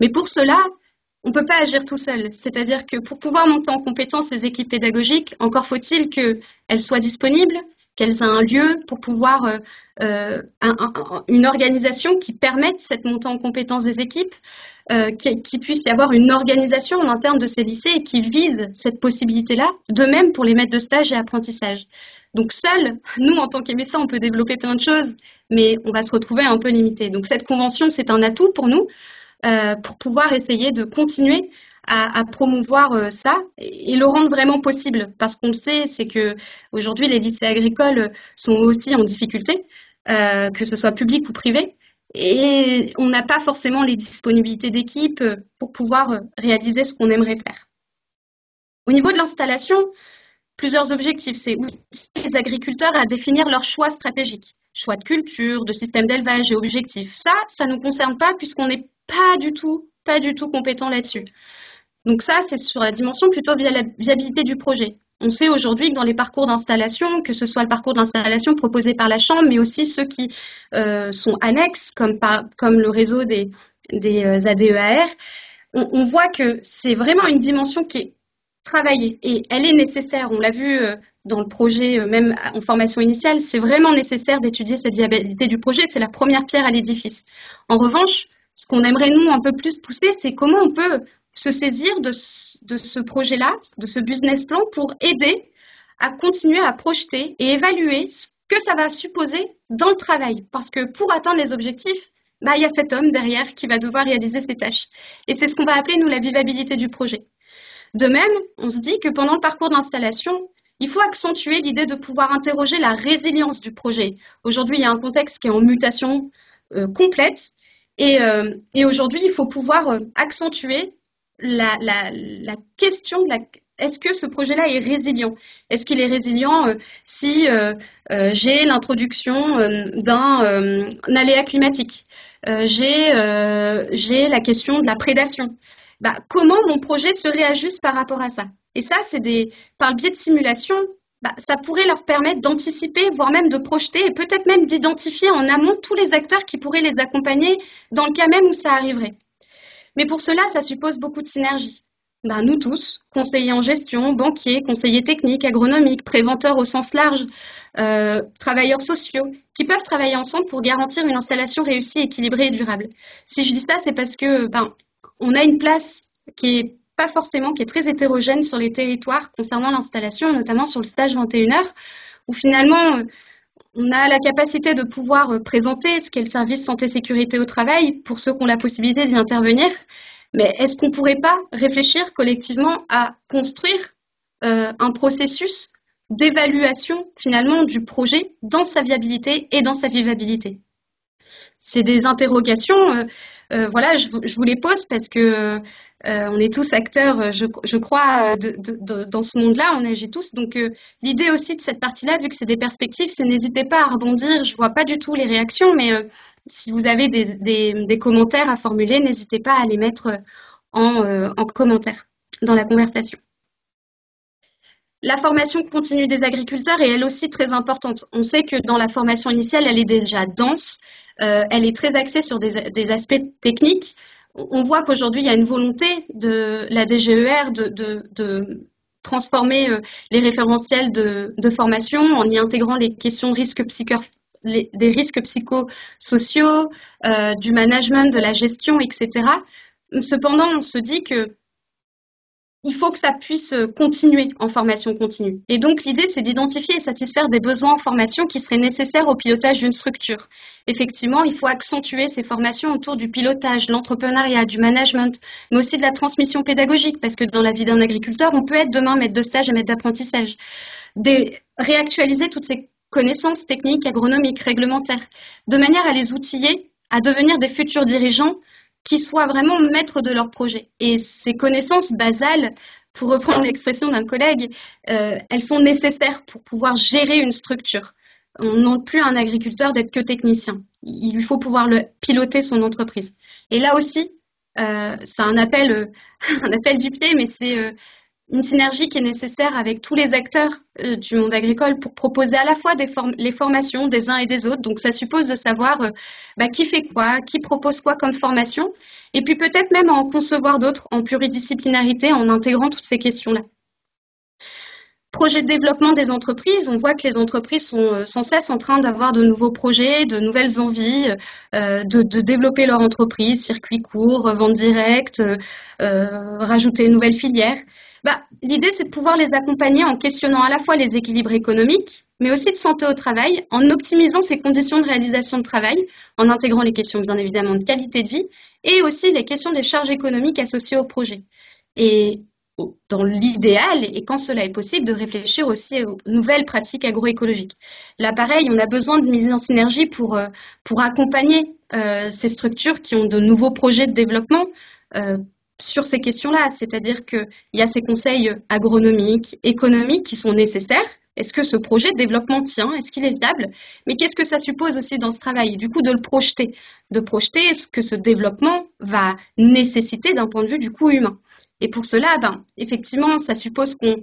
Mais pour cela, on ne peut pas agir tout seul. C'est-à-dire que pour pouvoir monter en compétence ces équipes pédagogiques, encore faut-il qu'elles soient disponibles, qu'elles aient un lieu pour pouvoir, une organisation qui permette cette montée en compétence des équipes, qu'il puisse y avoir une organisation en interne de ces lycées et qui vise cette possibilité-là, de même pour les maîtres de stage et apprentissage. Donc seuls, nous en tant qu'MSA, on peut développer plein de choses, mais on va se retrouver un peu limité. Donc cette convention, c'est un atout pour nous, pour pouvoir essayer de continuer à promouvoir ça et le rendre vraiment possible. Parce qu'on le sait, c'est que aujourd'hui les lycées agricoles sont aussi en difficulté, que ce soit public ou privé, et on n'a pas forcément les disponibilités d'équipe pour pouvoir réaliser ce qu'on aimerait faire. Au niveau de l'installation, plusieurs objectifs. C'est outiller les agriculteurs à définir leurs choix stratégiques, choix de culture, de système d'élevage et objectifs. Ça ne nous concerne pas puisqu'on n'est pas du tout compétent là-dessus. Donc ça, c'est sur la dimension plutôt via la viabilité du projet. On sait aujourd'hui que dans les parcours d'installation, que ce soit le parcours d'installation proposé par la Chambre, mais aussi ceux qui sont annexes, comme le réseau des ADEAR, on voit que c'est vraiment une dimension qui est travaillée et elle est nécessaire. On l'a vu dans le projet, même en formation initiale, c'est vraiment nécessaire d'étudier cette viabilité du projet. C'est la première pierre à l'édifice. En revanche, ce qu'on aimerait nous un peu plus pousser, c'est comment on peut se saisir de ce projet-là, de ce business plan pour aider à continuer à projeter et évaluer ce que ça va supposer dans le travail. Parce que pour atteindre les objectifs, il y a cet homme derrière qui va devoir réaliser ces tâches. Et c'est ce qu'on va appeler, nous, la vivabilité du projet. De même, on se dit que pendant le parcours d'installation, Il faut accentuer l'idée de pouvoir interroger la résilience du projet. Aujourd'hui, il y a un contexte qui est en mutation complète et aujourd'hui, il faut pouvoir accentuer la question de est-ce que ce projet-là est résilient? Est-ce qu'il est résilient si j'ai l'introduction d'un aléa climatique? J'ai la question de la prédation. Bah, comment mon projet se réajuste par rapport à ça? Et ça, par le biais de simulation, bah, ça pourrait leur permettre d'anticiper, voire même de projeter et peut-être même d'identifier en amont tous les acteurs qui pourraient les accompagner dans le cas même où ça arriverait. Mais pour cela, ça suppose beaucoup de synergie. Ben, nous tous, conseillers en gestion, banquiers, conseillers techniques, agronomiques, préventeurs au sens large, travailleurs sociaux, qui peuvent travailler ensemble pour garantir une installation réussie, équilibrée et durable. Si je dis ça, c'est parce que on a une place qui est très hétérogène sur les territoires concernant l'installation, notamment sur le stage 21 heures, où finalement on a la capacité de pouvoir présenter ce qu'est le service santé-sécurité au travail pour ceux qui ont la possibilité d'y intervenir. Mais est-ce qu'on ne pourrait pas réfléchir collectivement à construire un processus d'évaluation finalement du projet dans sa viabilité et dans sa vivabilité? C'est des interrogations, voilà, je vous les pose parce que on est tous acteurs, je crois, dans ce monde-là, on agit tous. Donc l'idée aussi de cette partie-là, vu que c'est des perspectives, c'est n'hésitez pas à rebondir. Je vois pas du tout les réactions, mais si vous avez des commentaires à formuler, n'hésitez pas à les mettre en commentaire dans la conversation. La formation continue des agriculteurs est elle aussi très importante. On sait que dans la formation initiale, elle est déjà dense, elle est très axée sur des aspects techniques. On voit qu'aujourd'hui, il y a une volonté de la DGER de transformer les référentiels de formation en y intégrant les questions de des risques psychosociaux, du management, de la gestion, etc. Cependant, on se dit que il faut que ça puisse continuer en formation continue. Et donc, l'idée, c'est d'identifier et satisfaire des besoins en formation qui seraient nécessaires au pilotage d'une structure. Effectivement, il faut accentuer ces formations autour du pilotage, de l'entrepreneuriat, du management, mais aussi de la transmission pédagogique, parce que dans la vie d'un agriculteur, on peut être demain maître de stage et maître d'apprentissage. Réactualiser toutes ces connaissances techniques, agronomiques, réglementaires, de manière à les outiller à devenir des futurs dirigeants qui soient vraiment maîtres de leur projet. Et ces connaissances basales, pour reprendre l'expression d'un collègue, elles sont nécessaires pour pouvoir gérer une structure. On ne demande plus à un agriculteur d'être que technicien. Il lui faut pouvoir piloter son entreprise. Et là aussi, c'est un appel du pied, mais c'est une synergie qui est nécessaire avec tous les acteurs du monde agricole pour proposer à la fois les formations des uns et des autres. Donc, ça suppose de savoir qui fait quoi, qui propose quoi comme formation, et puis peut-être même en concevoir d'autres en pluridisciplinarité en intégrant toutes ces questions-là. Projet de développement des entreprises, on voit que les entreprises sont sans cesse en train d'avoir de nouveaux projets, de nouvelles envies, de développer leur entreprise, circuit court, vente directe, rajouter une nouvelle filière. L'idée, c'est de pouvoir les accompagner en questionnant à la fois les équilibres économiques, mais aussi de santé au travail, en optimisant ses conditions de réalisation de travail, en intégrant les questions, bien évidemment, de qualité de vie, et aussi les questions des charges économiques associées au projet. Et dans l'idéal, et quand cela est possible, de réfléchir aussi aux nouvelles pratiques agroécologiques. Là, pareil, on a besoin de mise en synergie pour accompagner ces structures qui ont de nouveaux projets de développement sur ces questions-là, c'est-à-dire qu'il y a ces conseils agronomiques, économiques qui sont nécessaires. Est-ce que ce projet de développement tient? Est-ce qu'il est viable? Mais qu'est-ce que ça suppose aussi dans ce travail? Du coup, de projeter ce que ce développement va nécessiter d'un point de vue du coup humain. Et pour cela, effectivement, ça suppose qu'on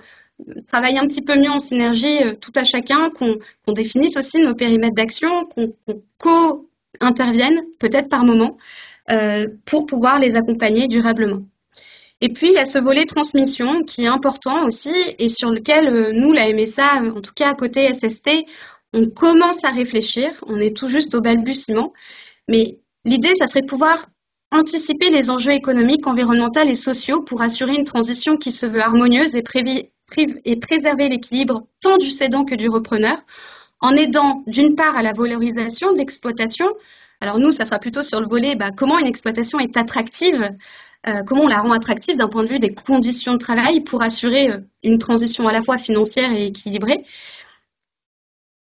travaille un petit peu mieux en synergie tout à chacun, qu'on définisse aussi nos périmètres d'action, qu'on co-intervienne peut-être par moment, pour pouvoir les accompagner durablement. Et puis, il y a ce volet transmission qui est important aussi et sur lequel nous, la MSA, en tout cas à côté SST, on commence à réfléchir. On est tout juste au balbutiement. Mais l'idée, ça serait de pouvoir anticiper les enjeux économiques, environnementaux et sociaux pour assurer une transition qui se veut harmonieuse et préserver l'équilibre tant du cédant que du repreneur, en aidant d'une part à la valorisation de l'exploitation, Alors nous, ça sera plutôt sur le volet comment une exploitation est attractive, comment on la rend attractive d'un point de vue des conditions de travail pour assurer une transition à la fois financière et équilibrée.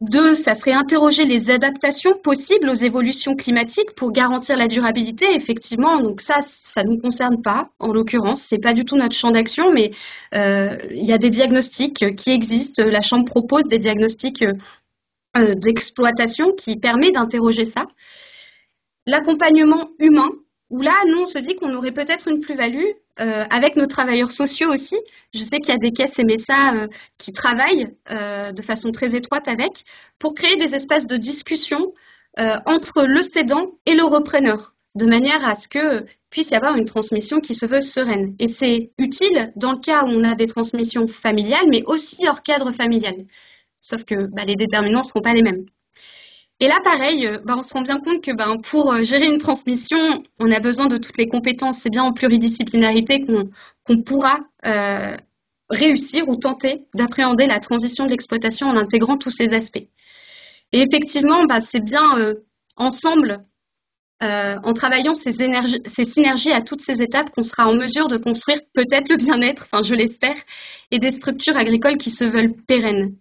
2, ça serait interroger les adaptations possibles aux évolutions climatiques pour garantir la durabilité. Effectivement, donc ça nous concerne pas, en l'occurrence, c'est pas du tout notre champ d'action, mais il y a des diagnostics qui existent. La Chambre propose des diagnostics d'exploitation qui permet d'interroger ça. L'accompagnement humain, où là, nous, on se dit qu'on aurait peut-être une plus-value avec nos travailleurs sociaux aussi. Je sais qu'il y a des caisses MSA qui travaillent de façon très étroite avec pour créer des espaces de discussion entre le cédant et le repreneur, de manière à ce que puisse y avoir une transmission qui se veut sereine. Et c'est utile dans le cas où on a des transmissions familiales, mais aussi hors cadre familial. Sauf que les déterminants ne seront pas les mêmes. Et là, pareil, on se rend bien compte que pour gérer une transmission, on a besoin de toutes les compétences. C'est bien en pluridisciplinarité qu'on pourra réussir ou tenter d'appréhender la transition de l'exploitation en intégrant tous ces aspects. Et effectivement, c'est bien ensemble, en travaillant ces synergies à toutes ces étapes, qu'on sera en mesure de construire peut-être le bien-être, enfin je l'espère, et des structures agricoles qui se veulent pérennes.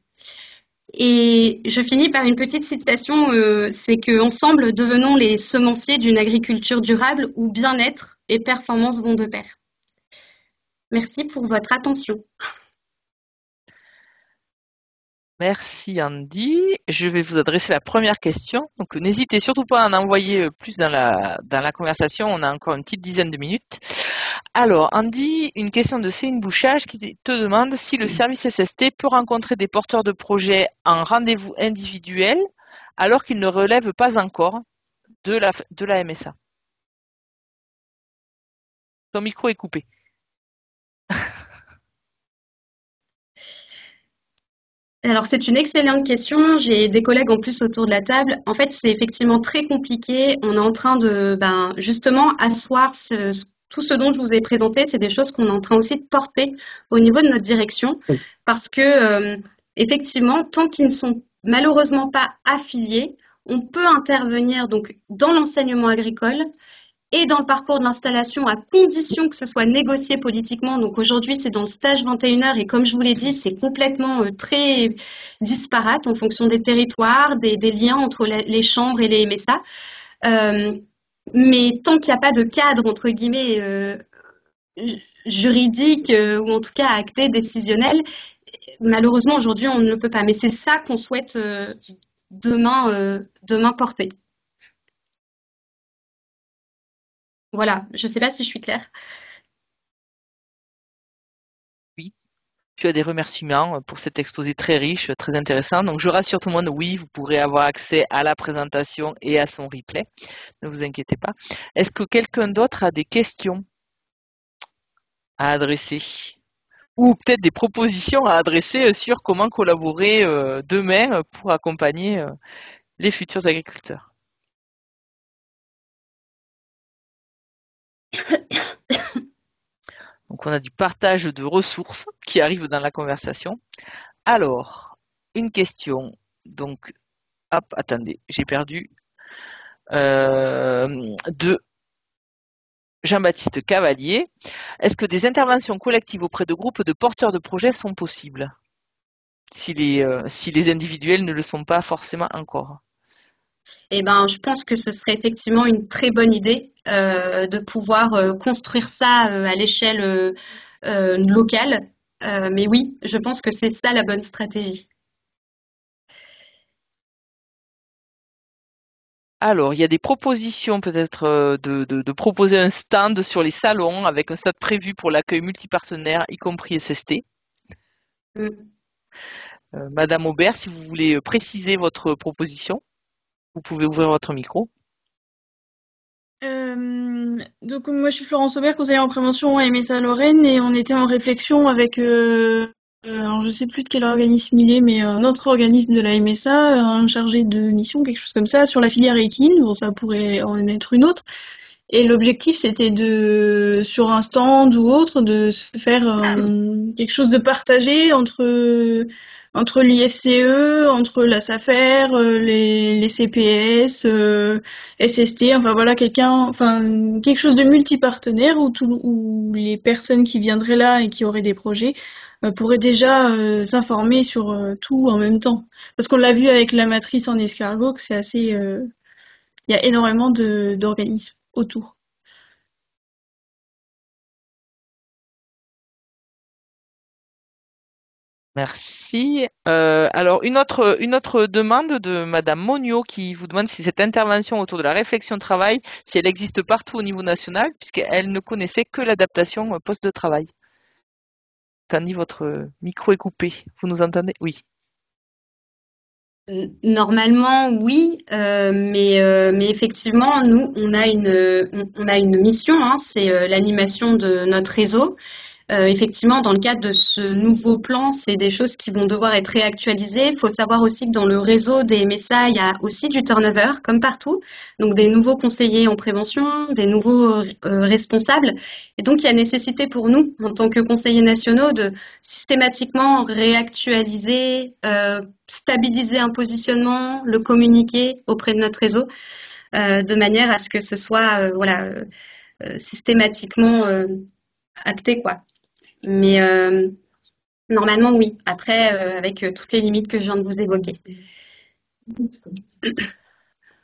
Et je finis par une petite citation, c'est qu'ensemble, devenons les semenciers d'une agriculture durable où bien-être et performance vont de pair. Merci pour votre attention. Merci Andy. Je vais vous adresser la première question. Donc n'hésitez surtout pas à en envoyer plus dans la conversation. On a encore une petite dizaine de minutes. Alors Andy, une question de Céline Bouchage qui te demande si le service SST peut rencontrer des porteurs de projets en rendez-vous individuel alors qu'ils ne relèvent pas encore de la MSA. Ton micro est coupé. Alors, c'est une excellente question. J'ai des collègues en plus autour de la table. En fait, c'est effectivement très compliqué. On est en train de, justement, asseoir tout ce dont je vous ai présenté. C'est des choses qu'on est en train aussi de porter au niveau de notre direction. Parce que, effectivement, tant qu'ils ne sont malheureusement pas affiliés, on peut intervenir donc dans l'enseignement agricole et dans le parcours de l'installation à condition que ce soit négocié politiquement. Donc aujourd'hui, c'est dans le stage 21 heures et comme je vous l'ai dit, c'est complètement très disparate en fonction des territoires, des liens entre les chambres et les MSA. Mais tant qu'il n'y a pas de cadre, entre guillemets, juridique ou en tout cas acté, décisionnel, malheureusement aujourd'hui, on ne le peut pas. Mais c'est ça qu'on souhaite demain porter. Voilà, je ne sais pas si je suis claire. Oui, tu as des remerciements pour cet exposé très riche, très intéressant. Donc je rassure tout le monde, oui, vous pourrez avoir accès à la présentation et à son replay. Ne vous inquiétez pas. Est-ce que quelqu'un d'autre a des questions à adresser? Ou peut-être des propositions à adresser sur comment collaborer demain pour accompagner les futurs agriculteurs? Donc on a du partage de ressources qui arrive dans la conversation. Alors, une question. Donc, hop, attendez, j'ai perdu. De Jean-Baptiste Cavalier. Est-ce que des interventions collectives auprès de groupes de porteurs de projets sont possibles si les individuels ne le sont pas forcément encore? Je pense que ce serait effectivement une très bonne idée de pouvoir construire ça à l'échelle locale. Mais oui, je pense que c'est ça la bonne stratégie. Alors, il y a des propositions peut-être de proposer un stand sur les salons avec un stand prévu pour l'accueil multipartenaire, y compris SST. Madame Aubert, si vous voulez préciser votre proposition, vous pouvez ouvrir votre micro. Donc moi je suis Florence Aubert, conseillère en prévention à MSA Lorraine et on était en réflexion avec alors je sais plus de quel organisme il est, mais notre organisme de la MSA, un chargé de mission, quelque chose comme ça, sur la filière équine. Bon, ça pourrait en être une autre. Et l'objectif, c'était sur un stand ou autre, de se faire quelque chose de partagé entre entre l'IFCE, entre la SAFER, les CPS, SST, enfin voilà quelque chose de multipartenaire où les personnes qui viendraient là et qui auraient des projets pourraient déjà s'informer sur tout en même temps. Parce qu'on l'a vu avec la matrice en escargot que c'est assez, il y a énormément d'organismes autour. Merci. Alors, une autre demande de Madame Monio qui vous demande si cette intervention autour de la réflexion travail, si elle existe partout au niveau national, puisqu'elle ne connaissait que l'adaptation poste de travail. Candy, votre micro est coupé. Vous nous entendez? Oui. Normalement, oui, mais effectivement, nous, on a une mission, hein, c'est l'animation de notre réseau. Effectivement, dans le cadre de ce nouveau plan, c'est des choses qui vont devoir être réactualisées. Il faut savoir aussi que dans le réseau des MSA, il y a aussi du turnover, comme partout. Donc, des nouveaux conseillers en prévention, des nouveaux responsables. Et donc, il y a nécessité pour nous, en tant que conseillers nationaux, de systématiquement réactualiser, stabiliser un positionnement, le communiquer auprès de notre réseau, de manière à ce que ce soit systématiquement acté, quoi. Mais normalement, oui. Après, avec toutes les limites que je viens de vous évoquer.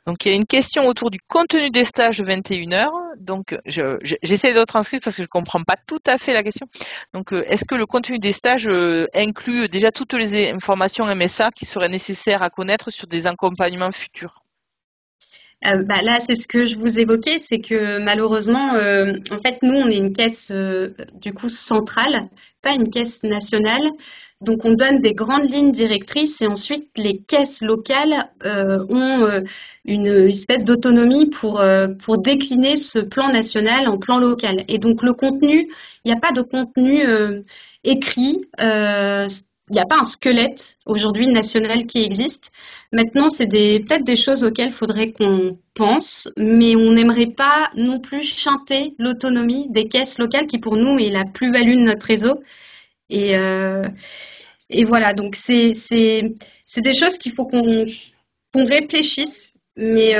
Donc, il y a une question autour du contenu des stages de 21h. Donc, j'essaie de transcrire parce que je ne comprends pas tout à fait la question. Donc, est-ce que le contenu des stages inclut déjà toutes les informations MSA qui seraient nécessaires à connaître sur des accompagnements futurs? Là, c'est ce que je vous évoquais, c'est que malheureusement, en fait, nous, on est une caisse du coup centrale, pas une caisse nationale. Donc, on donne des grandes lignes directrices et ensuite, les caisses locales ont une espèce d'autonomie pour décliner ce plan national en plan local. Et donc, le contenu, il n'y a pas de contenu écrit, il n'y a pas un squelette aujourd'hui national qui existe. Maintenant, c'est peut-être des choses auxquelles il faudrait qu'on pense, mais on n'aimerait pas non plus chanter l'autonomie des caisses locales qui, pour nous, est la plus-value de notre réseau. Et, euh, et voilà, donc c'est des choses qu'il faut qu'on réfléchisse. Mais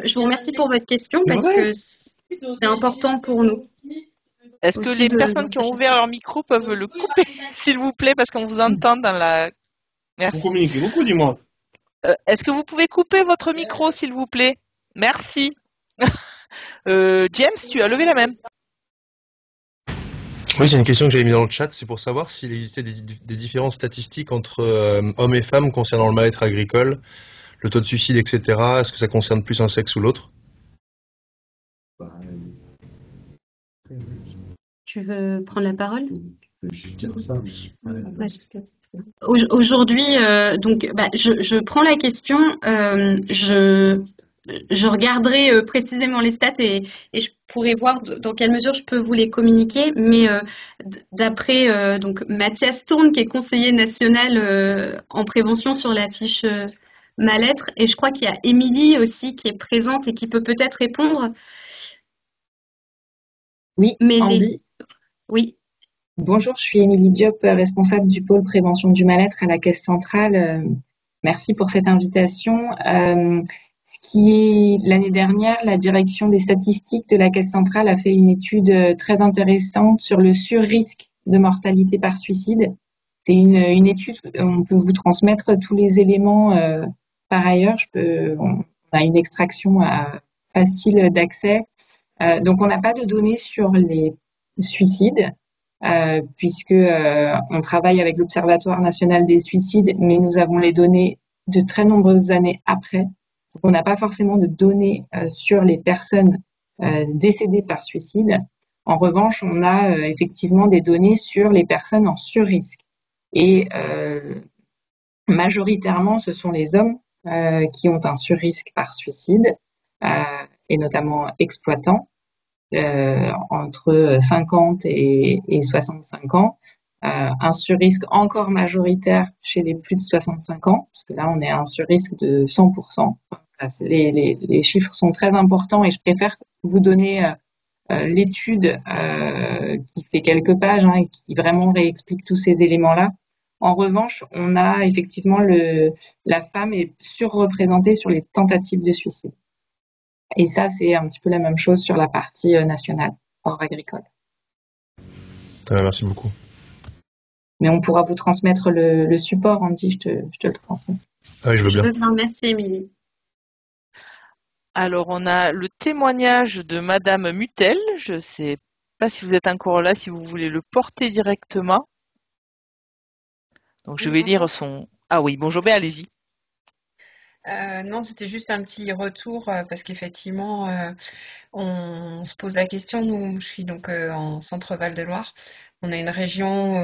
je vous remercie pour votre question parce que c'est important pour nous Est-ce que aussi les de personnes qui ont ouvert leur micro peuvent le couper, s'il vous plaît, parce qu'on vous entend dans la... Merci. Vous communiquez beaucoup, dis-moi. Est-ce que vous pouvez couper votre micro, s'il vous plaît? Merci. James, tu as levé la main. Oui, c'est une question que j'avais mise dans le chat, c'est pour savoir s'il existait des différences statistiques entre hommes et femmes concernant le mal-être agricole, le taux de suicide, etc. Est-ce que ça concerne plus un sexe ou l'autre? Tu veux prendre la parole? Aujourd'hui, je prends la question. Je regarderai précisément les stats et je pourrai voir dans quelle mesure je peux vous les communiquer. Mais d'après donc Mathias Tourne, qui est conseiller national en prévention sur la fiche mal-être, et je crois qu'il y a Émilie aussi qui est présente et qui peut peut-être répondre. Oui, Andy. Oui. Bonjour, je suis Émilie Diop, responsable du pôle prévention du mal-être à la Caisse centrale. Merci pour cette invitation. L'année dernière, la direction des statistiques de la Caisse centrale a fait une étude très intéressante sur le surrisque de mortalité par suicide. C'est une étude, on peut vous transmettre tous les éléments par ailleurs. On a une extraction facile d'accès. Donc, on n'a pas de données sur les suicides. Puisque on travaille avec l'Observatoire national des suicides, mais nous avons les données de très nombreuses années après. Donc, on n'a pas forcément de données sur les personnes décédées par suicide. En revanche, on a effectivement des données sur les personnes en surrisque. Et majoritairement, ce sont les hommes qui ont un surrisque par suicide, et notamment exploitants. Entre 50 et 65 ans, un surrisque encore majoritaire chez les plus de 65 ans, parce que là on est à un surrisque de 100%. Les chiffres sont très importants et je préfère vous donner l'étude qui fait quelques pages et qui vraiment réexplique tous ces éléments-là. En revanche, on a effectivement la femme est surreprésentée sur les tentatives de suicide. Et ça, c'est un petit peu la même chose sur la partie nationale, hors agricole. Merci beaucoup. Mais on pourra vous transmettre le support, Andy, je te le transmets. Ah oui, je veux bien. bien, merci Émilie. Alors, on a le témoignage de Madame Mutel. Je ne sais pas si vous êtes encore là, si vous voulez le porter directement. Donc, je vais lire son... Ah oui, bonjour, ben allez-y. Non, c'était juste un petit retour parce qu'effectivement, on se pose la question. Nous, je suis donc en Centre Val-de-Loire. On a une région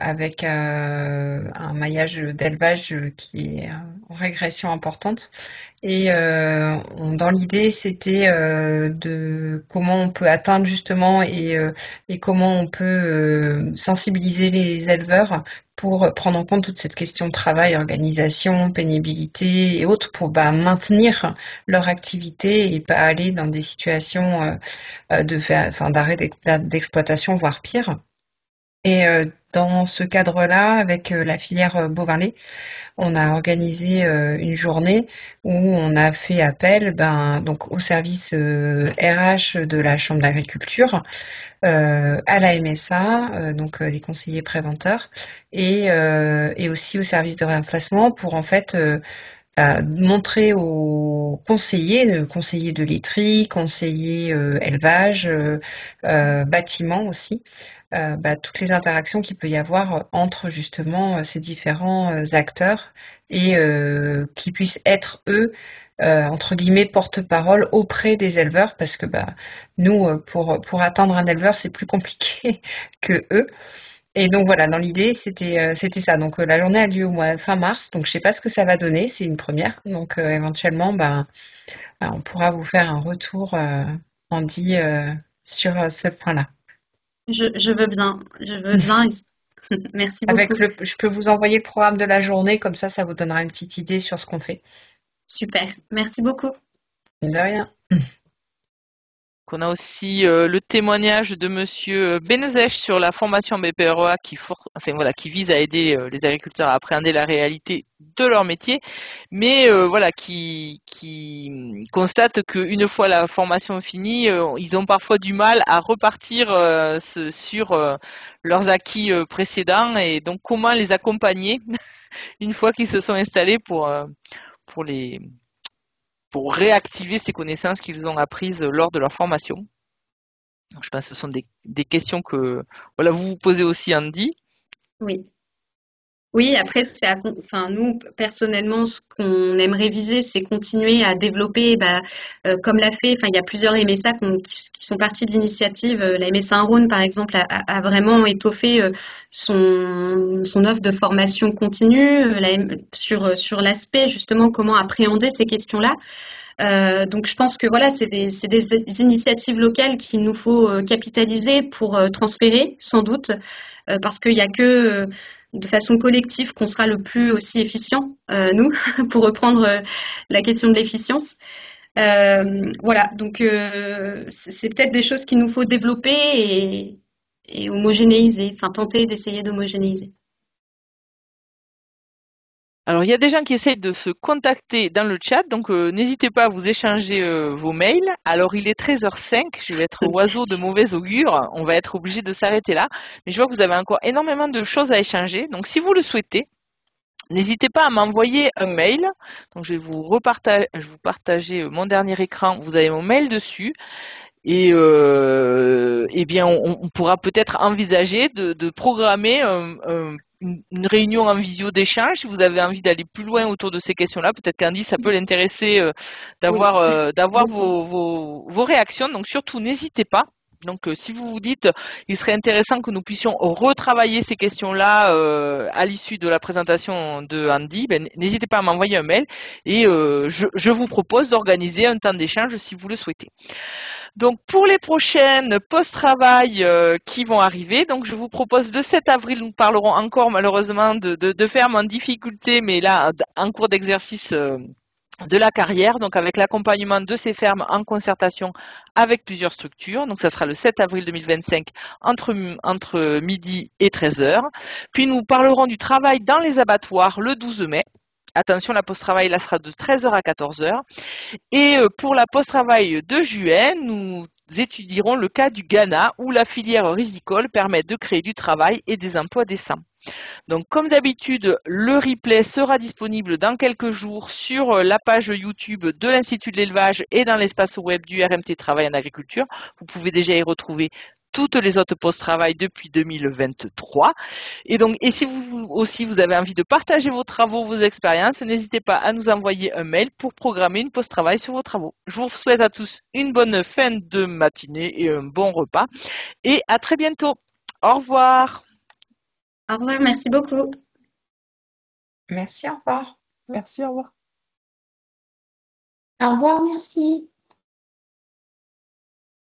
avec un maillage d'élevage qui est en régression importante. Et dans l'idée, c'était de comment on peut atteindre justement et comment on peut sensibiliser les éleveurs pour prendre en compte toute cette question de travail, organisation, pénibilité et autres pour maintenir leur activité et pas aller dans des situations d'arrêt d'exploitation, voire pire. Et dans ce cadre-là, avec la filière bovin-lait, on a organisé une journée où on a fait appel donc au service RH de la Chambre d'agriculture, à la MSA, donc les conseillers préventeurs, et aussi au service de remplacement pour en fait montrer aux conseillers de laiterie, conseillers élevage, bâtiment aussi, toutes les interactions qu'il peut y avoir entre justement ces différents acteurs et qui puissent être eux entre guillemets porte-parole auprès des éleveurs parce que nous pour atteindre un éleveur c'est plus compliqué que eux. Et donc voilà, dans l'idée, c'était ça. Donc la journée a lieu au mois fin mars, donc je sais pas ce que ça va donner, c'est une première. Donc éventuellement, on pourra vous faire un retour, Andy, sur ce point-là. Je veux bien, Merci beaucoup. Je peux vous envoyer le programme de la journée, comme ça vous donnera une petite idée sur ce qu'on fait. Super, merci beaucoup. De rien. On a aussi le témoignage de Monsieur Benezech sur la formation BPREA qui vise à aider les agriculteurs à appréhender la réalité de leur métier, mais qui constate qu'une fois la formation finie, ils ont parfois du mal à repartir sur leurs acquis précédents et donc comment les accompagner une fois qu'ils se sont installés pour réactiver ces connaissances qu'ils ont apprises lors de leur formation. Donc, je pense que ce sont des questions que vous vous posez aussi, Andy. Oui, après, nous, personnellement, ce qu'on aimerait viser, c'est continuer à développer, comme l'a fait, il y a plusieurs MSA qui sont partis d'initiatives. La MSA Rhône, par exemple, a vraiment étoffé son offre de formation continue sur l'aspect, justement, comment appréhender ces questions-là. Donc je pense que c'est des initiatives locales qu'il nous faut capitaliser pour transférer sans doute parce qu'il n'y a que de façon collective qu'on sera le plus aussi efficient, nous, pour reprendre la question de l'efficience. Donc c'est peut-être des choses qu'il nous faut développer et homogénéiser, tenter d'essayer d'homogénéiser. Alors, il y a des gens qui essayent de se contacter dans le chat, donc n'hésitez pas à vous échanger vos mails. Alors, il est 13h05, je vais être oiseau de mauvais augure, on va être obligé de s'arrêter là. Mais je vois que vous avez encore énormément de choses à échanger, donc si vous le souhaitez, n'hésitez pas à m'envoyer un mail. Donc, je vais vous partager mon dernier écran, vous avez mon mail dessus. Et bien, on pourra peut-être envisager de programmer une réunion en visio d'échange si vous avez envie d'aller plus loin autour de ces questions-là. Peut-être qu'Andy, ça peut l'intéresser d'avoir vos réactions. Donc surtout, n'hésitez pas. Donc si vous vous dites il serait intéressant que nous puissions retravailler ces questions-là à l'issue de la présentation de Andy, n'hésitez pas à m'envoyer un mail et je vous propose d'organiser un temps d'échange si vous le souhaitez. Donc pour les prochaines post-travail qui vont arriver, donc je vous propose le 7 avril, nous parlerons encore malheureusement de ferme en difficulté, mais là en cours d'exercice de la carrière, donc avec l'accompagnement de ces fermes en concertation avec plusieurs structures. Donc ça sera le 7 avril 2025 entre midi et 13 heures. Puis nous parlerons du travail dans les abattoirs le 12 mai. Attention, la pause travail là sera de 13 heures à 14 heures. Et pour la pause travail de juin, nous étudierons le cas du Ghana où la filière risicole permet de créer du travail et des emplois décents. Donc, comme d'habitude, le replay sera disponible dans quelques jours sur la page YouTube de l'Institut de l'élevage et dans l'espace web du RMT Travail en agriculture. Vous pouvez déjà y retrouver toutes les autres post-travail depuis 2023. Et donc, et si vous aussi vous avez envie de partager vos travaux, vos expériences, n'hésitez pas à nous envoyer un mail pour programmer une post-travail sur vos travaux. Je vous souhaite à tous une bonne fin de matinée et un bon repas. Et à très bientôt. Au revoir. Au revoir, merci beaucoup. Merci, au revoir. Merci, au revoir. Au revoir, merci.